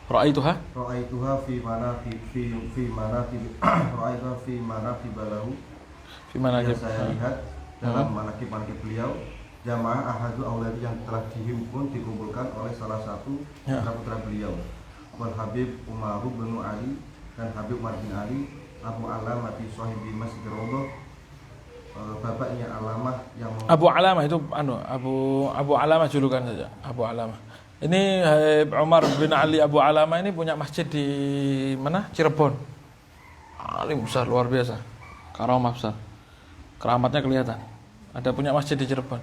B: Ra'aituha
D: fi manaqib balahu, saya lihat dalam manaqib beliau, jamaah ahadu auladi yang telah dikumpulkan oleh salah satu putra beliau, wal Habib Umar bin Ali, dan Habib Umar bin Ali, Abu Alamah di sahibi Masjid Rawdah, bapaknya Alamah yang
B: Abu Alamah itu Abu Alamah julukan saja, Abu Alamah. Ini Habib Umar bin Ali Abu Alamah ini punya masjid di mana? Cirebon. Alim besar, luar biasa. Karamah besar. Keramatnya kelihatan. Ada punya masjid di Cirebon.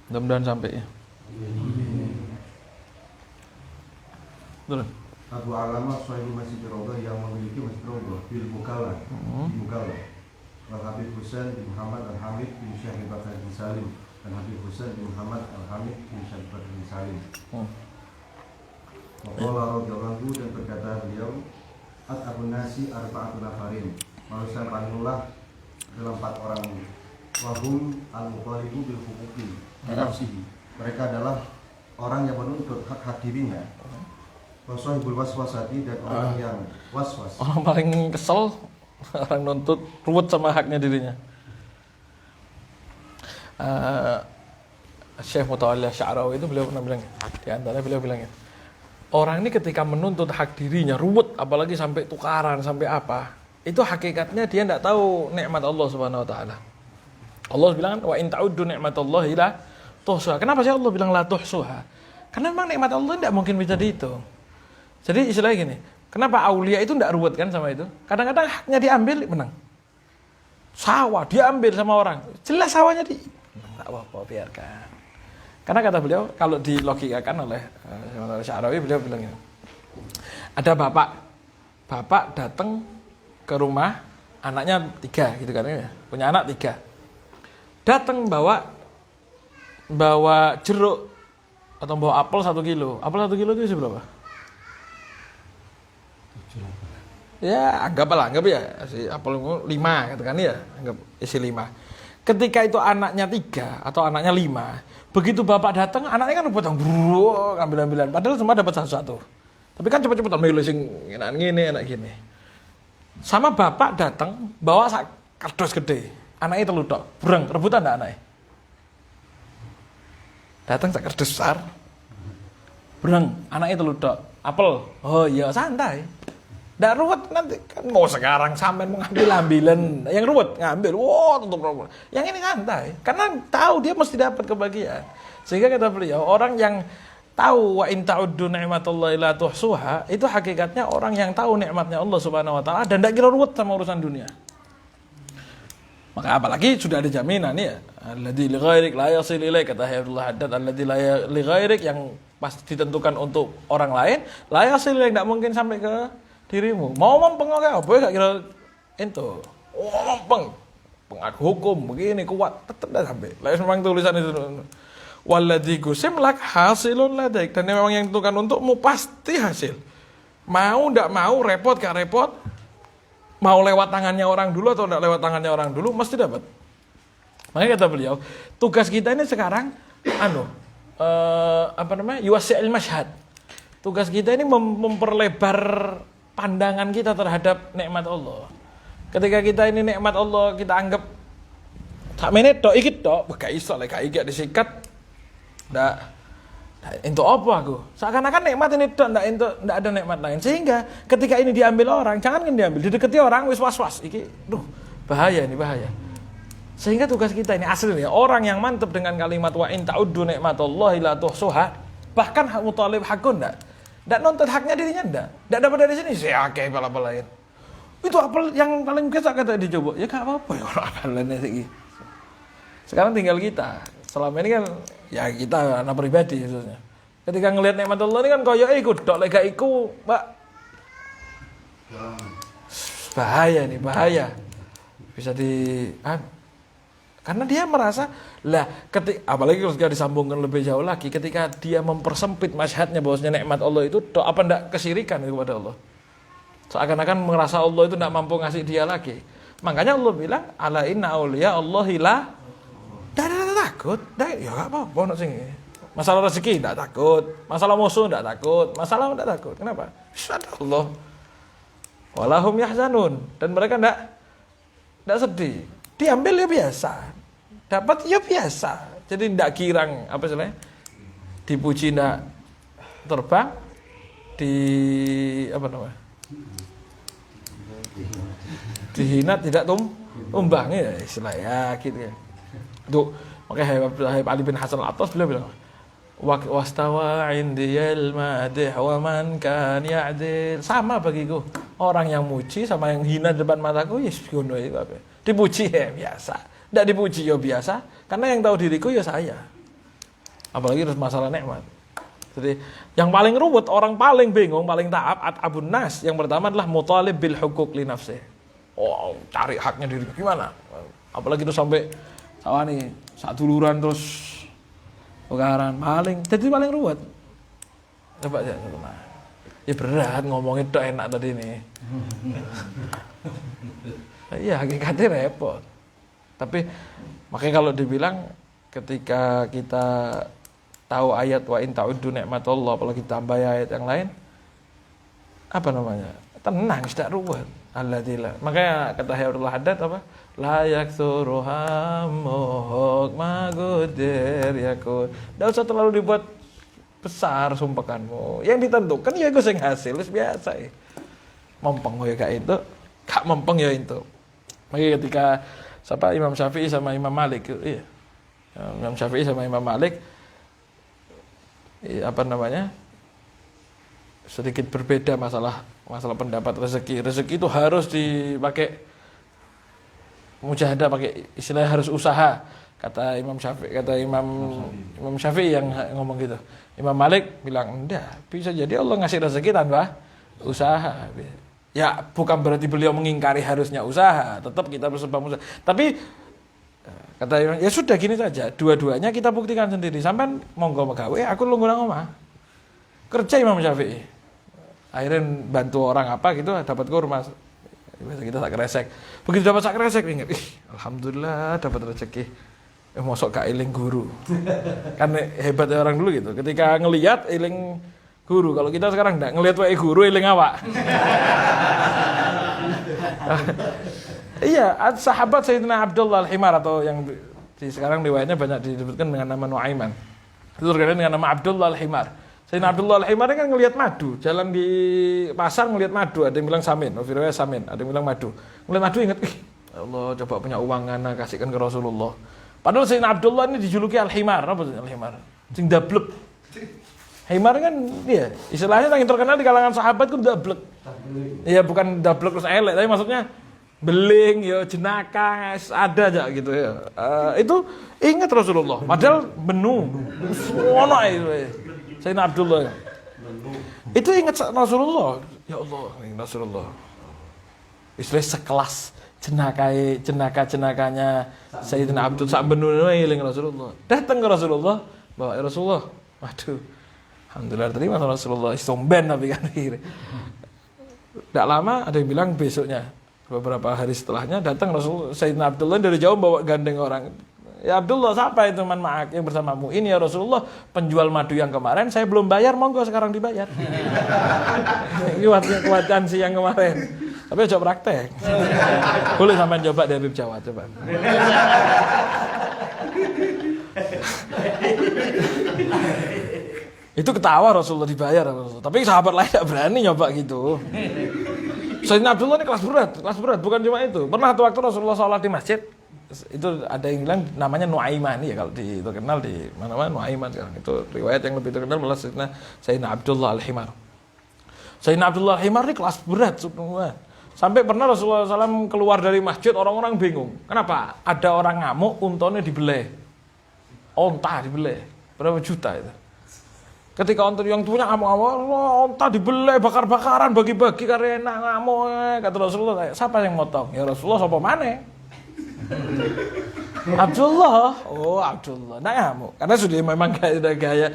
B: Mudah-mudahan sampai ya. Turun.
D: Abu Alamah sahibi Masjid Rawdah yang memiliki Masjid Rawdah di Mukalla. Wal Habib Husain bin Muhammad Al-Hamid bin Syekh Bakar bin Salim, dan Habib Husain bin Muhammad Al-Hamid bin Syekh Bakar bin Salim. Waqala radhiyallahu anhu, dan berkata beliau, At-abun nasi arba'atu nafarin, manusia panullah dalam 4 orang, wahum al-muqalibu bil huquqi binafsihi, mereka adalah orang yang menuntut hak-hak dirinya, wasahibul waswasati, dan orang yang waswas,
B: orang paling kesel, orang nuntut ruwet sama haknya dirinya. Syekh Mutawalli Sya'rawi itu beliau pernah bilang, di antara beliau bilang, orang ini ketika menuntut hak dirinya ruwet, apalagi sampai tukaran, sampai apa, itu hakikatnya dia tidak tahu nikmat Allah Subhanahu wa taala. Allah bilang, wa in ta'uddu ni'matallahi la tuhsuha. Kenapa sih Allah bilang la tuhsuha? Karena memang nikmat Allah tidak mungkin bisa dihitung. Jadi istilahnya gini, kenapa aulia itu tidak ruwet kan sama itu? Kadang-kadang haknya diambil, menang. Sawah diambil sama orang, jelas sawahnya tak apa-apa, biarkan. Karena kata beliau, kalau dilogikakan oleh Sya'rawi, beliau bilang ini, ada bapak datang ke rumah, anaknya 3 gitu kan ya, punya anak 3, datang bawa jeruk atau bawa apel 1 kilo. Apel 1 kilo itu isi berapa? Ya anggap ya, si apel 5 katakan ya, anggap isi 5. Ketika itu anaknya 3 atau anaknya 5, begitu bapak datang, anaknya kan potong ambil-ambilan, padahal semua dapat 1. Tapi kan cepet-cepetan milih sing enak gini. Sama bapak datang bawa kardus gede, anaknya 3 tok, burang, rebutan enggak anaknya? Datang sak kardus besar, burang, anaknya 3 tok, apel, oh iya santai. Nggak ruwet nanti kan mau sekarang sampean mengambil ambilan, yang ruwet ngambil, tutup ruwet. Yang ini santai, karena tahu dia mesti dapat kebahagiaan. Sehingga kata beliau, orang yang tahu wa in ta'uddu ni'matallahi la tuhsuha, itu hakikatnya orang yang tahu nikmatnya Allah Subhanahu wa taala dan tidak kira ruwet sama urusan dunia. Maka apalagi sudah ada jaminan ya, alladzi li ghairik la yasil ilaik, kata Abdullah Haddad, alladzi la li ghairik, yang pasti ditentukan untuk orang lain, la yasil ilaik, tidak mungkin sampai ke dirimu. Mau mempeng oke apa gak kira ento. Oh, mempeng. Pengat hukum begini kuat, tetap dah sampai. Lah memang tulisan itu. Walladzi gusim lak hasilun ladaik, dan memang yang ditentukan untukmu pasti hasil. Mau ndak mau, repot gak repot, mau lewat tangannya orang dulu atau ndak lewat tangannya orang dulu, mesti dapat. Makanya kata beliau, tugas kita ini sekarang yuwasi'il mashhad. Tugas kita ini memperlebar pandangan kita terhadap nikmat Allah. Ketika kita ini nikmat Allah kita anggap sak menit tok iki tok, gak iso lek gak iki disikat. Ndak entuk apa aku? Seakan-akan nikmat ini tok, ndak ada nikmat lain. Sehingga ketika ini diambil orang, jangan diambil, didekati orang wis was-was. Iki bahaya ini, bahaya. Sehingga tugas kita ini asli ya, orang yang mantap dengan kalimat wa in ta'uddu ni'matallahi la tuhsuha, bahkan hak mutalib hakun ndak nuntut haknya dirinya ndak dapat dari sini saya akeh bala-balain. Itu apa yang paling kesak kata dicoba. Ya gak apa-apa ya orang iki. Sekarang tinggal kita. Selama ini kan ya kita anak pribadi khususnya. Ketika ngelihat nikmat Allah ini kan koyo iku tok lek gak iku, Mbak. Bahaya nih, bahaya. Bisa karena dia merasa apalagi kalau disambungkan lebih jauh lagi, ketika dia mempersempit masyhadnya bahwasanya nikmat Allah itu tok, apa ndak kesyirikan kepada Allah. Seakan-akan merasa Allah itu tidak mampu ngasih dia lagi. Makanya Allah bilang ala inna auliya Allahi la takut. Ya enggak apa-apa ono sing. Masalah rezeki tidak takut, masalah musuh tidak takut, masalah tidak takut. Kenapa? Ada Allah. Walahum yahzanun, dan mereka tidak sedih. Diambil ya biasa, dapat ya biasa. Jadi tidak girang apa istilahnya? Dipuji tidak terbang, dihina tidak tumbang ya istilahnya gitu ya. Tuh makanya Habib Ali bin Hasan Al-Attas beliau bilang wastawa indiyal madih wa man kan ya'dil, sama bagiku orang yang muji sama yang hina depan mataku ya ngono itu apa. Dipuji ya biasa, tidak dipuji ya biasa, karena yang tahu diriku ya saya. Apalagi terus masalah nikmat. Jadi yang paling ruwet, orang paling bingung, paling taat abun nas. Yang pertama adalah mutalib bil hukuk li nafsi. Oh, cari haknya diri gimana? Apalagi itu sampai sawani satu duluran terus ugaran paling. Jadi paling ruwet. Coba aja coba. Ya berat ngomongin itu enak tadi nih. Iya hakikatnya repot. Tapi makanya kalau dibilang ketika kita tahu ayat wa in ta'uddu ni'matallah, apalagi tambah ayat yang lain, apa namanya? Tenang, tidak ruwet. Alladzila. Makanya kata Abdullah Haddad apa? La yaksuru hammuhuk magudir yakun. Tidak usah terlalu dibuat besar sumpakanmu. Yang ditentukan ya gue sing hasil biasa ya. Mempeng ya gak itu, gak mempeng ya itu. Makanya ketika Imam Syafi'i sama Imam Malik, iya. Imam Syafi'i sama Imam Malik sedikit berbeda masalah pendapat rezeki. Rezeki itu harus dipakai mujahadah, pakai istilahnya harus usaha. Kata Imam Syafi'i yang ngomong gitu. Imam Malik bilang enggak, bisa jadi Allah ngasih rezeki tanpa usaha. Ya bukan berarti beliau mengingkari harusnya usaha, tetap kita bersebab usaha. Tapi kata Imam, ya sudah gini saja, dua-duanya kita buktikan sendiri. Sampai monggo megawe, aku lungguh nang omah. Kerja Imam Syafi'i. Akhirnya bantu orang apa gitu, dapat kurma. Biasa kita sak kresek. Begitu dapat sak kresek ingat, alhamdulillah dapat rezeki. Mosok gak eling guru. Kan hebatnya orang dulu gitu. Ketika ngelihat eling guru, kalau kita sekarang enggak ngelihat wae guru eling awak. Iya, sahabat Sayyidina Abdullah Al-Himar, atau yang sekarang riwayatnya banyak disebutkan dengan nama Nuaiman. Itu terkadang dengan nama Abdullah Al-Himar. Sayyidina Abdullah Al-Himar kan ngelihat madu, jalan di pasar ngelihat madu, ada yang bilang samin, riwayat samin, ada yang bilang madu. Ngelihat madu ingat, Allah coba punya uang ana kasihkan ke Rasulullah. Padahal Sayyidina Abdullah ini dijuluki Al-Himar, apa Al-Himar? Sing dablek. Himar kan dia istilahnya yang terkenal di kalangan sahabat kan dablek. Iya bukan dablek terus elek, tapi maksudnya beling, ya jenaka, ada aja gitu ya. Itu ingat Rasulullah. Padahal menu, ono itu. Sayyidina Abdullah. Itu ingat Rasulullah. Ya Allah, Rasulullah. Istilah sekelas jenaka-jenakanya Sayyidina Abdul sak benune eling Rasulullah. Datang ke Rasulullah, bawa Rasulullah. Waduh. Alhamdulillah terima Rasulullah. Istomben tapi kan akhirnya. Tidak lama ada yang bilang besoknya. Beberapa hari setelahnya datang Rasul Sayyidina Abdullah dari jauh bawa gandeng orang. Ya Abdullah, siapa itu man ma'ak yang bersamamu? Ini ya Rasulullah, penjual madu yang kemarin saya belum bayar, monggo sekarang dibayar. Ini kewajaan si yang kemarin. Tapi coba praktek. Boleh sampai coba dari Habib Jawa, coba. Itu ketawa Rasulullah dibayar Rasulullah. Tapi sahabat lain tidak berani nyoba gitu. Sayyidina Abdullah ini kelas berat, bukan cuma itu. Pernah satu waktu Rasulullah sholat di masjid, itu ada yang bilang namanya Nuaiman ya, kalau terkenal di mana-mana Nuaiman sekarang. Itu riwayat yang lebih terkenal malah Sayyidina Abdullah Al-Himar. Sayyidina Abdullah Al-Himar ini kelas berat semua. Sampai pernah Rasulullah SAW keluar dari masjid, orang-orang bingung. Kenapa? Ada orang ngamuk, untanya dibeleh. Onta dibeleh. Berapa juta itu? Ketika onta yang punya ngamuk-ngamuk, onta dibeleh, bakar-bakaran, bagi-bagi karena enak ngamuk. Kata Rasulullah, siapa yang motong? Ya Rasulullah, siapa mana? Abdullah. Oh Abdullah, nah ngamuk. Karena sudah memang gaya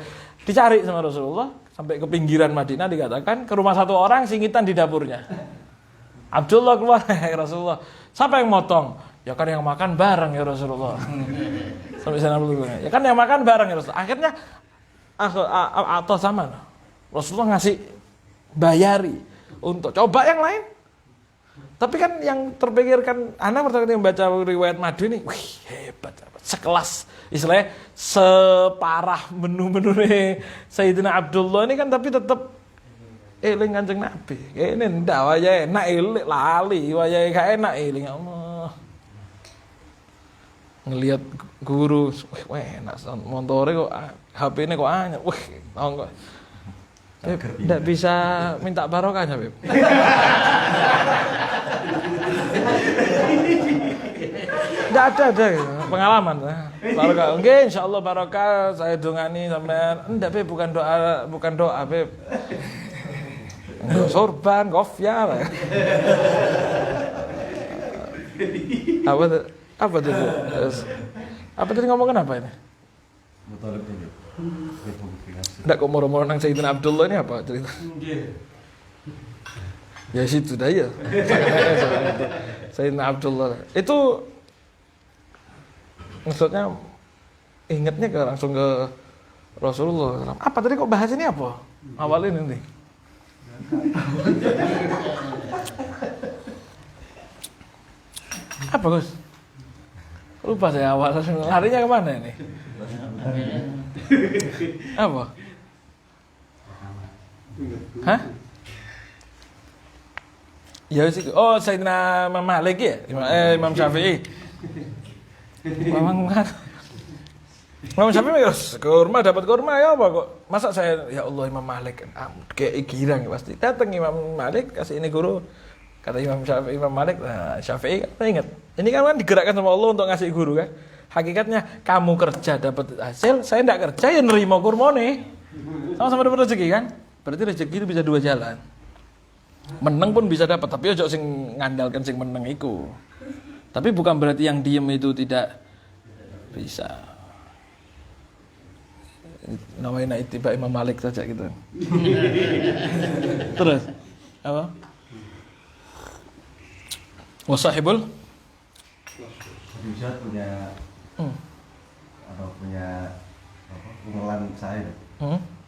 B: dicari sama Rasulullah. Sampai ke pinggiran Madinah dikatakan, ke rumah satu orang singitan di dapurnya. Abdullah keluar, ya Rasulullah. Siapa yang motong? Ya kan yang makan bareng ya Rasulullah. Sampai sana dulu. Ya kan yang makan bareng ya Rasulullah. Akhirnya atau sama Rasulullah ngasih bayari untuk coba yang lain. Tapi kan yang terpikirkan, anak pertama kali membaca riwayat madu ini, wih hebat, sekelas istilahnya separah menu-menu Sayyidina Abdullah ini kan, tapi tetap eling Kanjeng Nabi. Kene ndak wayahe enak elik lali, wayahe gak enak eling Allah. Ngelihat guru, wah enak montore kok HP-ne kok anyar. Wih, tau kok. Ndak bisa minta barokahnya, Beb. Ndak ada gitu. Pengalaman. Barokah. Oke, insyaallah barokah saya dongani sampean. Ndak, Beb, bukan doa, Beb. Sorban, gofya. Apa tadi ngomongin apa ini? Nggak kok moro-moro nang Sayyidina Abdullah ini apa cerita? Ya situ dah ya. Sayyidina Abdullah itu maksudnya ingatnya langsung ke Rasulullah. Apa tadi kok bahas ini apa? Awalin ini. Apa Gus? Lupa saya awal larinya kemana ini? Apa? Hah? Ya sih. Oh, Sayyidina Imam Malik ya? Imam Syafi'i. Imam Syafi'i kurma dapat kurma ya apa kok? Masa saya ya Allah Imam Malik kayak girang pasti. Datang Imam Malik kasih ini guru. Kata Imam Malik, nah, Syafi'i kan ingat. Ini kan digerakkan sama Allah untuk ngasih guru kan. Hakikatnya kamu kerja dapat hasil, saya enggak kerja ya nerima kurmane. Sama-sama dapat rezeki kan? Berarti rezeki itu bisa dua jalan. Menang pun bisa dapat, tapi ojo sing ngandalkan sing menang iku. Tapi bukan berarti yang diem itu tidak bisa. Namanya ittiba Imam Malik saja gitu. Terus apa? Wasahibul
D: bisa punya punya pengelan saya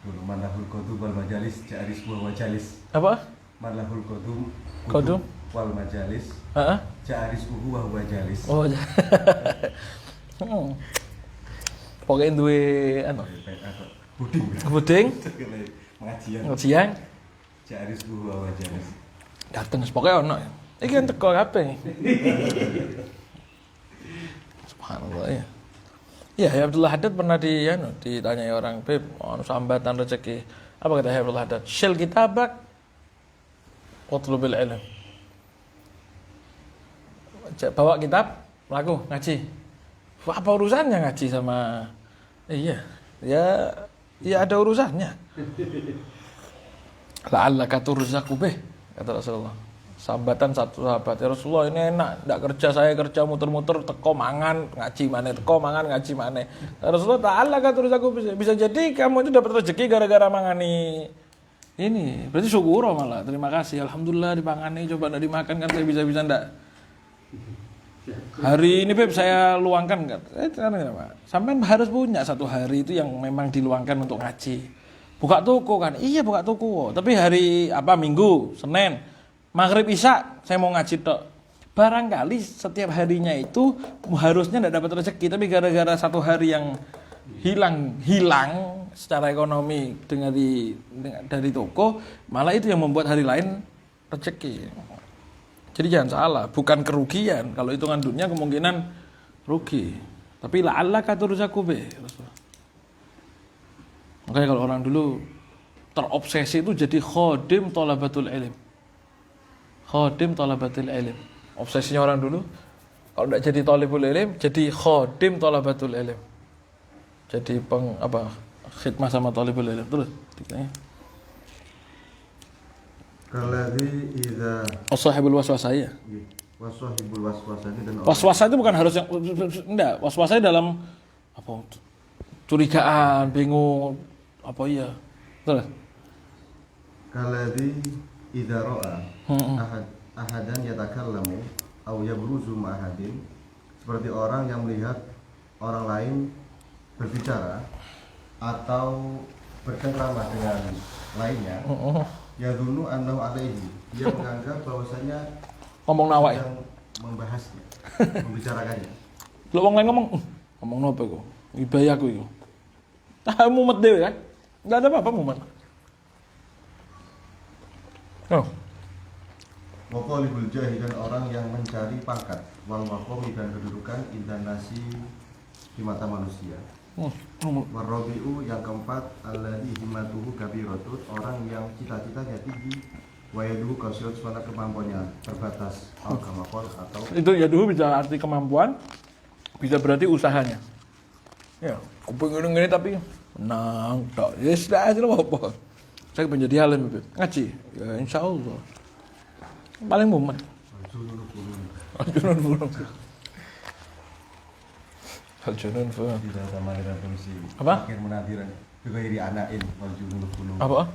D: dulu manahul qudum wal majalis ja'ris wa majalis.
B: Apa?
D: Manahul
B: qudum
D: wal majalis. Ja'ris wa majalis.
B: Oh. Pokoknya duwe buding pengajian
D: ja'ris wa majalis.
B: Dateng pokoknya ono ya. Iki kan teko kabeh. Subhanallah ya. Ya, Abdullah Haddad pernah ditanyai orang, "Beb, sambatan rezeki." Apa kata Abdullah Haddad? "Syil kitabak watlubil ilm." Bawa kitab, laku ngaji. Wah, apa urusannya ngaji sama iya. Ya ada urusannya. La'allaka turzaqu bih, kata Rasulullah. Sambatan satu sahabat, "Ya Rasulullah, ini enak, ndak kerja, saya kerja muter-muter, teko mangan ngaji maneh, teko mangan ngaji maneh." Ya Rasulullah, "Ta'allaka turzaqu bih." Bisa jadi kamu itu dapat rezeki gara-gara mangani ini. Berarti syukur malah, terima kasih, alhamdulillah dipangani, coba ndak dimakan kan saya bisa-bisa ndak. Hari ini Beb saya luangkan kan. Sampai harus punya satu hari itu yang memang diluangkan untuk ngaji. Buka toko kan. Iya buka toko. Tapi hari Minggu, Senin, Maghrib Isya saya mau ngaji tok. Barangkali setiap harinya itu harusnya tidak dapat rezeki, tapi gara-gara satu hari yang hilang secara ekonomi dari toko, malah itu yang membuat hari lain rezeki. Jadi jangan salah, bukan kerugian. Kalau hitungan dunia kemungkinan rugi. Tapi la'allaka turzaqu bih. Makanya kalau orang dulu terobsesi itu jadi khodim thalabatul ilm. Khodim thalabatul ilm. Obsesinya orang dulu kalau tidak jadi thalibul ilm, jadi khodim thalabatul ilm. Jadi khidmah sama thalibul ilm. Terus dikanya.
D: Kalladzi idza
B: Wasahibul waswasah ya.
D: wasahibul waswasah ini dan
B: Waswasah itu bukan harus yang enggak, waswasah dalam curigaan, bingung, Terus.
D: kalladzi idza ra'a ahadan yatakallamu aw yabruzu ma'ahadin, seperti orang yang melihat orang lain berbicara atau bercengkrama dengan lainnya, yadhunnu annahu alaihi, dia menganggap bahwasanya
B: Ngomong nawak ya.
D: yang membahasnya, membicarakannya.
B: Lho wong lain ngomong napa kok? Ibayaku iku. Mumet dhewe kan? Enggak ada apa-apa mumet. Oh.
D: Waqalibul jahi, dan orang yang mencari pangkat, wal maqami, dan kedudukan, indan nasi di mata manusia. Warrabi'u, yang keempat, alladhi himmatuhu kabiratun, orang yang cita-citanya tinggi, wa yaduhu qasirun, sebenarnya kemampuannya terbatas, al-kamakol, atau
B: Itu yaduhu bisa arti kemampuan, bisa berarti usahanya. Ya, kepengin ngene tapi menang tok. Ya sudah aja apa. Saya menjadi alim ngaji. Ya insyaallah. Paling mumet. Junun burung. Junun burung.
D: tidak sama dengan fungsi
B: Apa?
D: akhir munadiran juga iri anain wal junul qulub.
B: Apa?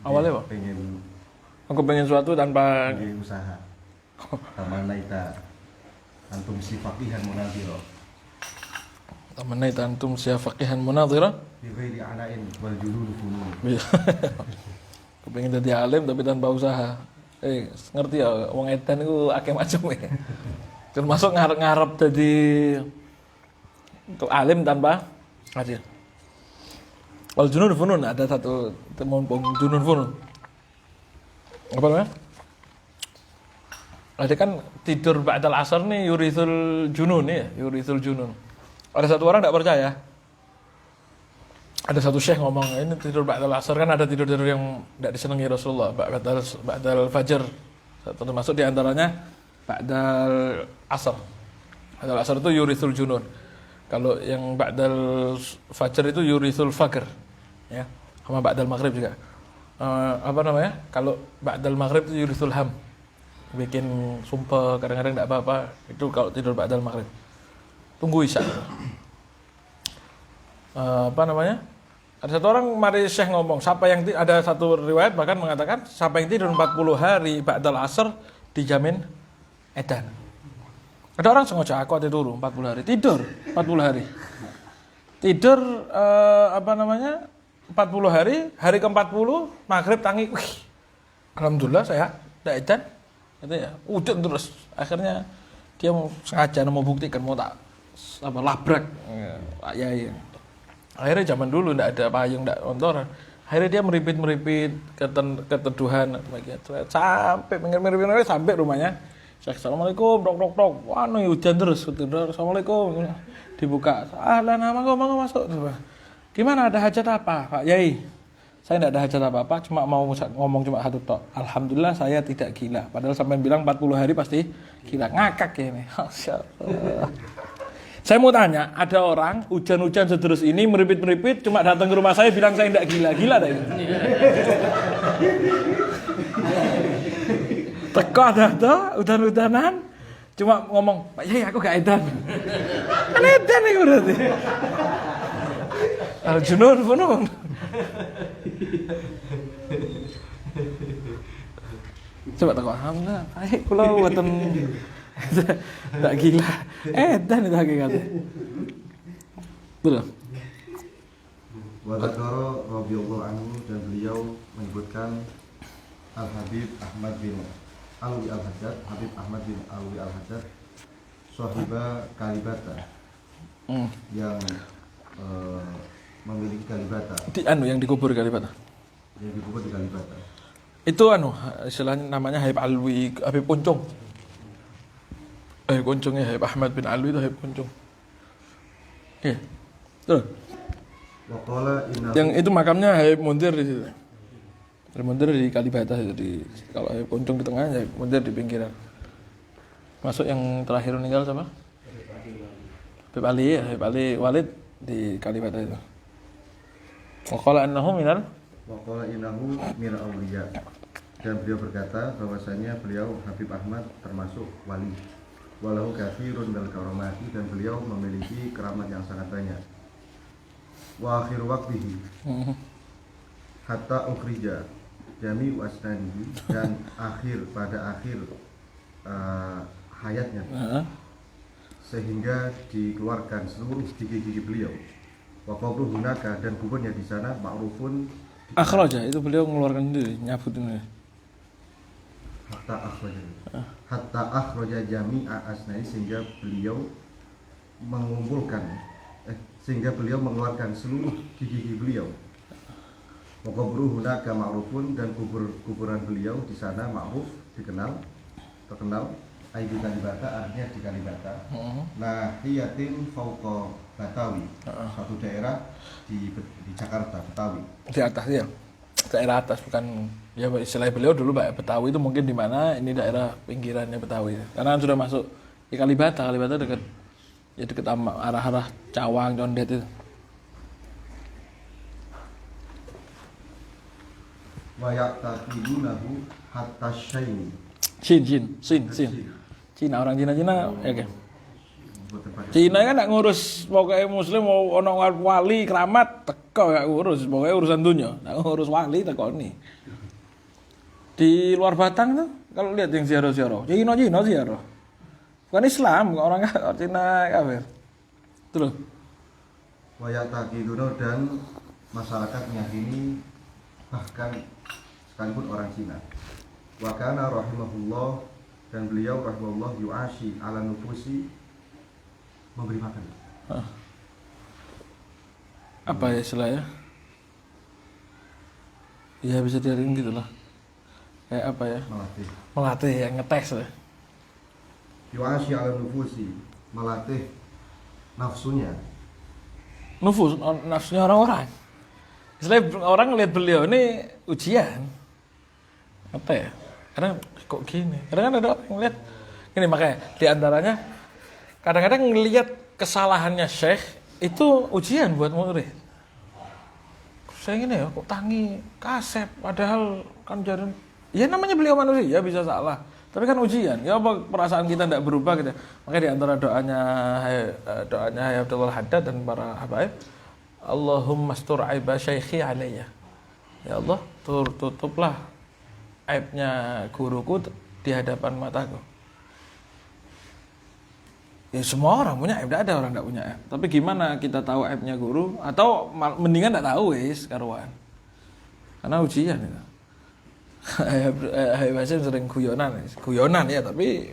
B: Awalnya apa?
D: Pengen
B: Aku pengen suatu tanpa
D: usaha. Tamana ita antum si faqihan munadira.
B: Tamanait antum siafaqihan munadhira.
D: Bi ghairi anain wal junul qulub.
B: Aku pengen jadi alim tapi tanpa usaha. Ngerti ya, wong edan iku akeh macam ya. Termasuk ngarep-ngarep jadi untuk alim tanpa ngaji. Wal junun funun, ada satu temuan junun funun. Apa namanya? Ada kan tidur ba'dal asar nih yurithul junun ya, yurithul junun. Ada satu orang tidak percaya. Ada satu syekh ngomong, ini tidur ba'dal asar, kan ada tidur-tidur yang tidak disenangi Rasulullah, ba'dal fajr. Termasuk diantaranya ba'dal asar. Ba'dal asar itu yurithul junun. Kalau yang ba'dal fajr itu yurithul faqr. Ya, sama ba'dal maghrib juga. Kalau ba'dal maghrib itu yurithul ham. Bikin sumpah, kadang-kadang tidak apa-apa. Itu kalau tidur ba'dal maghrib. Tunggu isya. Ada satu orang mari syekh ngomong, ada satu riwayat bahkan mengatakan siapa yang tidur 40 hari ba'dal asar dijamin edan. Ada orang sengaja aku tidur 40 hari, tidur 40 hari. Tidur 40 hari, hari ke-40 maghrib tangi, alhamdulillah saya tidak edan. Gitu ya. Udah terus akhirnya dia sengaja mau buktikan, mau tak labrak ya. Akhirnya zaman dulu tidak ada payung, tidak ontoran. Akhirnya dia meripit keteduhan sampai meripit sampai rumahnya. Assalamualaikum, dok. Wah, hujan terus. Assalamualaikum. dibuka. Nama monggo masuk. Gimana, ada hajat apa, Pak Yai? Saya tidak ada hajat apa-apa, cuma mau ngomong cuma satu tok. Alhamdulillah saya tidak gila. Padahal sampai bilang 40 hari pasti gila. Ngakak ya ini. Masyaallah. Saya mau tanya, ada orang hujan-hujan sederus ini meripit-meripit cuma datang ke rumah saya bilang saya tidak gila. Gila tak itu? Teko ada hujan-hujanan cuma ngomong, Pak Yai aku gak edan. Kan edan itu berarti. Al-junun funun. Coba teko, alhamdulillah. Ayo kula mboten tak gila. Dan itu hakikatnya. Betul.
D: Wa dzakara radhiyallahu anhu, dan beliau menyebutkan Al-Habib Ahmad bin Alwi Al-Hajjaj, Habib Ahmad bin Alwi Al-Hajjaj, sahiba Kalibata, yang memiliki Kalibata.
B: Yang dikubur Kalibata.
D: Yang dikubur di Kalibata.
B: Itu istilahnya namanya Habib Alwi, Habib Kuncung. Habib Kuncungnya Habib Ahmad bin Alwi itu Habib Kuncung. Iya. Betul. Yang itu makamnya Habib Munzir di situ. Habib Munzir di Kalibata itu, kalau Habib Kuncung di tengah, Habib Munzir di pinggiran. Masuk yang terakhir meninggal siapa? Habib Ali, ya, Habib Ali Walid di Kalibata itu. Wa qala innahu minal awliya, dan beliau berkata bahwasanya beliau Habib Ahmad termasuk wali. Walahu katsirun minal karamati, dan beliau memiliki keramat yang sangat banyak. Wa akhir waqtihi hatta ukhrija jami'u asnanihi, dan pada akhir hayatnya sehingga dikeluarkan seluruh gigi-gigi beliau. Wa qabruhu hunaka, dan kuburnya di sana ma'rufun. Akhraja itu beliau mengeluarkan sendiri, nyabut ini. Hatta akhraja jami'a asnai, sehingga beliau mengeluarkan seluruh gigi-gigi beliau. Wa qabruhu hunaka ma'rufun, dan kuburan beliau di sana ma'ruf, terkenal. Ai di Kalibata, artinya di Kalibata. Nahiyatin fauqa Batawi, satu daerah di Jakarta, Betawi. Di atas ya, daerah atas, bukan ya istilah beliau dulu Pak Betawi itu mungkin di mana, ini daerah pinggirannya Betawi. Karena sudah masuk di Kalibata dekat arah-arah Cawang, Condet itu. Wa yaqtaqidunahu hatta syaini. Sin. Cina, orang Cina ya kan. Cina kan gak ngurus pokoknya muslim mau ono wali keramat teko gak ngurus, pokoknya urusan dunia, gak ngurus wali teko nih. Di luar Batang tuh kalau lihat yang ziarah Cina ziarah. Bukan Islam, orang Cina kafir. Terus waya taqiduna, dan masyarakat meyakini bahkan sekalipun orang Cina. Wa kana rahimahullah, dan beliau rahimahullah yu'ashi ala nufusi, memberi makan. Apa ya istilahnya? Ya bisa diartikan gitu lah. Kayak apa ya? Melatih ya, ngetes lah. Yu'ashi ala nufusi, melatih nafsunya. Nafsunya orang-orang. Istilahnya orang lihat beliau ini ujian. Apa ya? Karena kok gini? Karena kan ada orang yang lihat ini, makanya di antaranya kadang-kadang ngelihat kesalahannya Syekh itu ujian buat murid. Saya gini ya, kok tangi kasep, padahal kan jalan, ya namanya beliau manusia bisa salah, tapi kan ujian. Ya apa perasaan kita tidak berubah gitu. Makanya di antara doanya Abdullah Haddad dan para habaib, Allahumma astur aiba syaikhi alayya. Ya Allah, tutuplah aibnya guruku di hadapan mataku. Ya semua orang punya aib, tidak ada orang tidak punya aib. Tapi gimana kita tahu aibnya guru? Atau mendingan tidak tahu wis karuan. Karena ujian itu. Habib Hasyim sering guyonan ya, tapi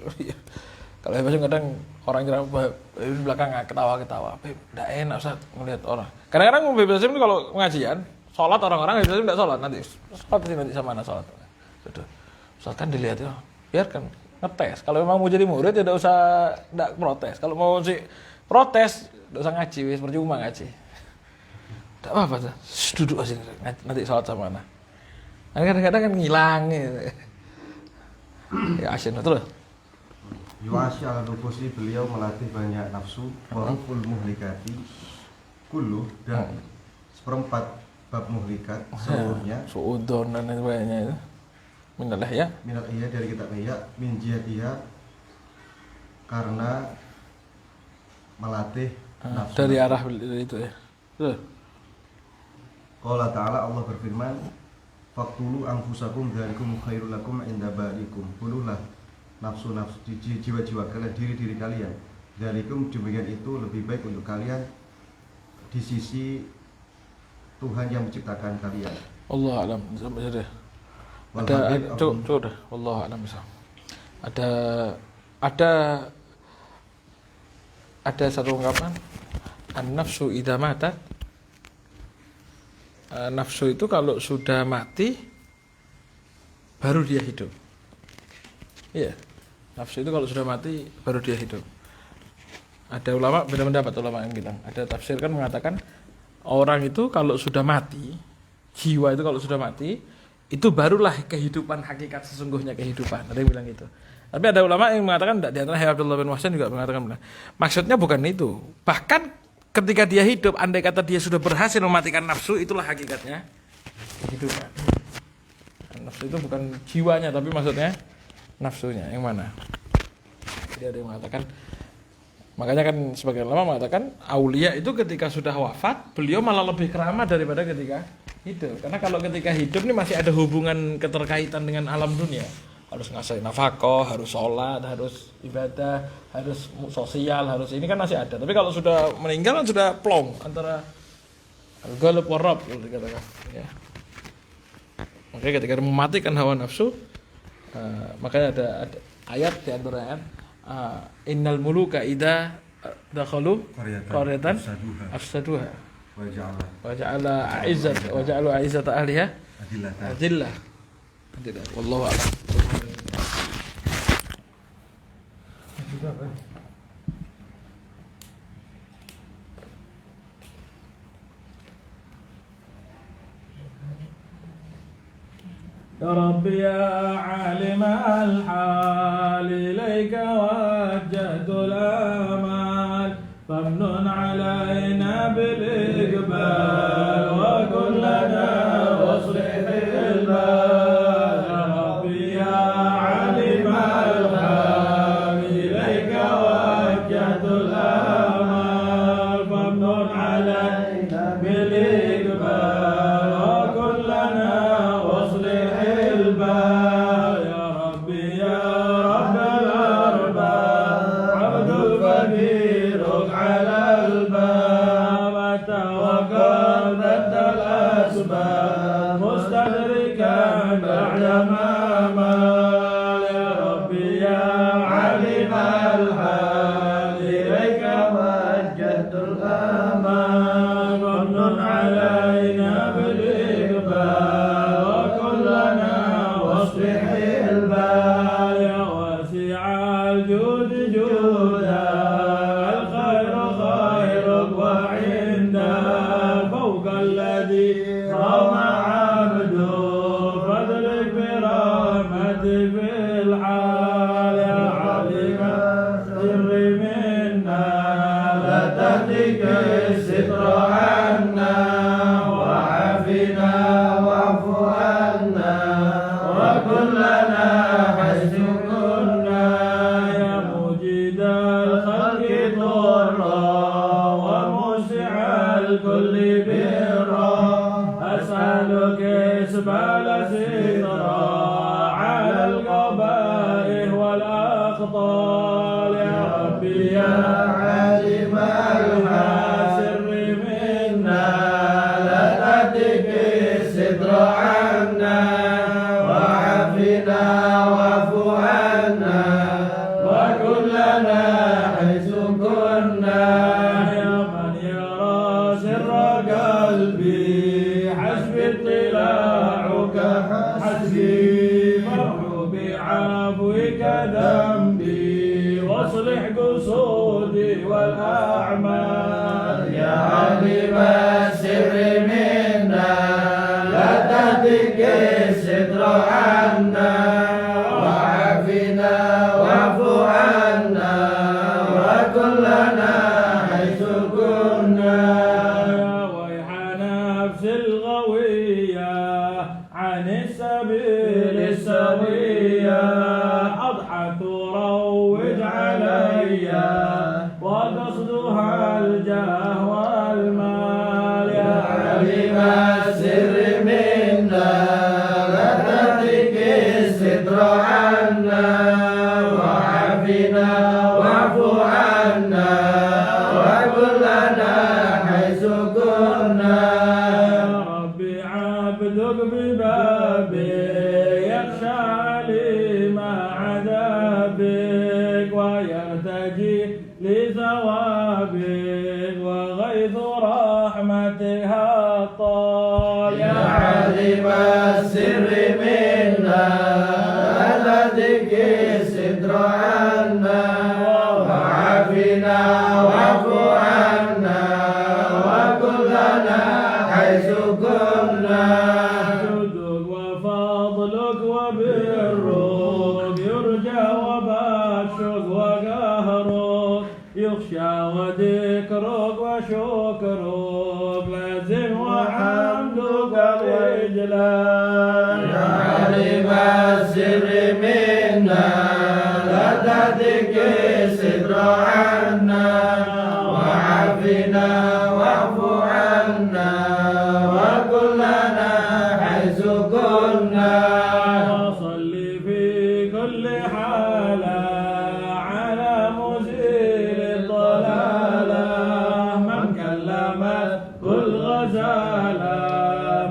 B: kalau Habib Hasyim kadang orang kira di belakang ketawa-ketawa. Tidak enak Ustaz melihat orang. Kadang-kadang Habib Hasyim itu kalau pengajian, sholat orang-orang Habib Hasyim tidak sholat, nanti sama anak sholat. Ustaz kan dilihat ya, biarkan ngetes. Kalau memang mau jadi murid tidak usah protes. Kalau mau sih protes enggak usah ngaji, wis percuma ngaji. Enggak apa-apa tuh. Duduk aja nanti sholat sama anak. Kadang-kadang kan ngilang gitu. Ya asyik terus.
D: Yu'asy ala nufusi, beliau melatih banyak nafsu, waruful muhlikati kullu, dan seperempat bab muhlikat seluruhnya,
B: suudon dan lain sebagainya itu. Minalah ya.
D: Minat iya dari kitab iya, min jihatiha, karena melatih nafsu.
B: Dari arah itu ya. Tuh.
D: Qala ta'ala, Allah berfirman, faqtulu anfusakum dzalikum khairul lakum inda barikum. Bunuhlah nafsu-nafsu jiwa-jiwa kalian, diri-diri kalian. Dzalikum, demikian itu lebih baik untuk kalian di sisi Tuhan yang menciptakan kalian.
B: Allah alam sampai saja. Coba Allah alam bisa. Ada satu ungkapan, an-nafsu idza matat. Nafsu itu kalau sudah mati baru dia hidup. Iya. Nafsu itu kalau sudah mati baru dia hidup. Ada ulama beda pendapat, ulama yang bilang, ada tafsir kan mengatakan orang itu kalau sudah mati, jiwa itu kalau sudah mati, itu barulah kehidupan, hakikat sesungguhnya kehidupan. Ada yang bilang gitu. Tapi ada ulama yang mengatakan tidak, di antara Abdullah bin Wahsan juga mengatakan benar. Maksudnya bukan itu. Bahkan ketika dia hidup, andai kata dia sudah berhasil mematikan nafsu, itulah hakikatnya kehidupan. Nafsu itu bukan jiwanya, tapi maksudnya nafsunya yang mana? Jadi ada yang mengatakan, makanya kan sebagian ulama mengatakan aulia itu ketika sudah wafat, beliau malah lebih keramat daripada ketika hidup. Karena kalau ketika hidup ini masih ada hubungan keterkaitan dengan alam dunia. Harus ngasih nafkah, harus sholat, harus ibadah, harus sosial, harus ini kan masih ada. Tapi kalau sudah meninggal kan sudah plong antara al-ghalib warab dikatakan. Ya. Makanya ketika mematikan hawa nafsu, makanya ada ayat di antara ayat, innal muluka idza dakhalu qaryatan afsaduha wa ja'ala a'izzata ahliha adillah. Wallahu a'lam. يا رب يا عالم الحال إليك وجهت الآمال فامنن علينا بالإقبال وكلنا واصلح البال يا رب يا عالم الحال إليك وجهت الآمال فامنن علينا بالإقبال وكلنا واصلح البال يا رب الأرباب عبد الفقير على الباب توكل ضد الأسباب مستدركا بعد ما مال يا رب يا عليم الحال إليك وجهت الأمان وامنن علينا بالإقبال وكلنا واصلح البال يا واسع الجود جودا الخير خيرك وعندك فوق الذي رام عبده فضلك برحمتك في الحال يا عليم السر منا لا تهتك الستر عنا وعافنا واعف عنا وكلنا حيث كنا يا مجيد الخلق ضرا وموسع الكل برا أسألك إسبال سترا على القبائح والأخطال يا ربي يا عالم الحاسر منا لا تهتك الستر عنا وعافنا واعف عنا وكلنا حيث كنا يا من يرى سر قلبي حسبي اطلاعك حسبي فرح بعفوك ذنبي واصلح قصودي والأعمال عن السبيل السوية أضحى تروج عليا وقصدها الجاه والمال يا عليم السر منا لا تهتك الستر عنا وعافنا واعف عنا وكلنا حيث كنا يا ربي عبدك ببابك يخشى لما عذابك ويرتجي لثوابك وغيث رحمتك هطال يا عظيم السر منا الذي الستر عنا وعافنا واعف عنا وكلنا حيث كنا جودك وفضلك وبرك يرجى وبطشك وقهرك يخشى وذكرك وشكرك لازم وحمدك وإجلال يا عليم السر منا لا تهتك الستر عنا وعافنا واعف عنا وكلنا حيث كنا وصل في كل حالة على مزيل الضلالة من كلمت كل غزالة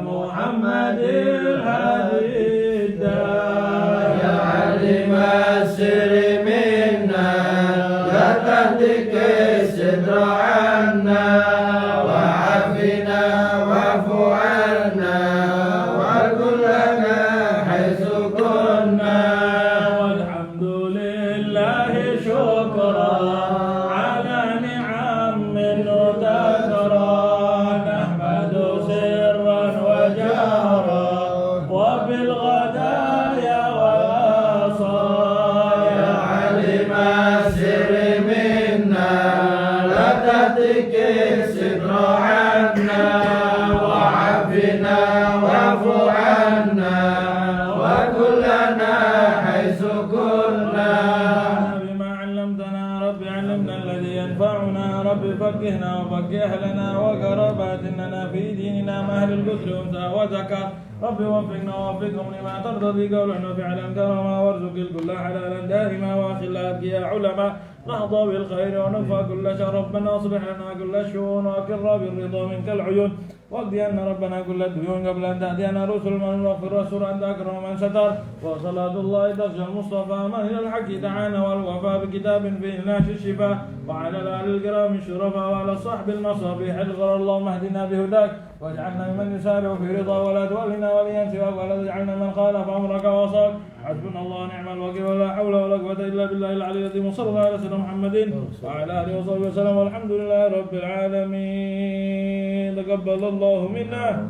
B: محمد الهادي الدار يا علم السر منا لا تهتك الستر عنا وعافنا واعف عنا وكلنا حيث كنا والحمد لله شكرا على نعم منه تكرى نحمد سرا وجهرا وبالغدايا والآصال يا علم السر منا لا تهتك الستر عنا وعافنا واعف عنا وكلنا حيث كنا بما علمتنا رب علمنا الذي ينفعنا رب فقهنا وفقه لنا وقربات إننا في ديننا مهل القدر وانت وزكاة رب وفقنا ووفقهم لما ترتضي قولا وفعلا كرما وارزق الكل حلالا دائما واخلاق يا علماء نهضى بالخير ونكفى كل شر ربنا اصلح لنا كل الشؤون واكر بالرضا منك العيون واقضي أن ربنا كل الديون قبل أن تأتينا رسل من واغفر رسول أنت أكرم من ستر وصلاة الله تخشى المصطفى من إلى الحق تعانى والوفاء بكتاب فيه ناش الشفاء وعلى الآل الكرام الشرفاء وعلى الصحب المصابيح الغر اللهم اهدنا بهداك واجعلنا ممن يسارع في رضا ولا تولنا وليا سواك ولا تجعلنا من خالف أمرك وصاك حسبنا الله ونعم الوكيل ولا حول ولا قوة إلا بالله العلي العظيم وصلى الله على سيدنا محمد وعلى آله وصحبه وسلم والحمد لله رب العالمين تقبل الله منا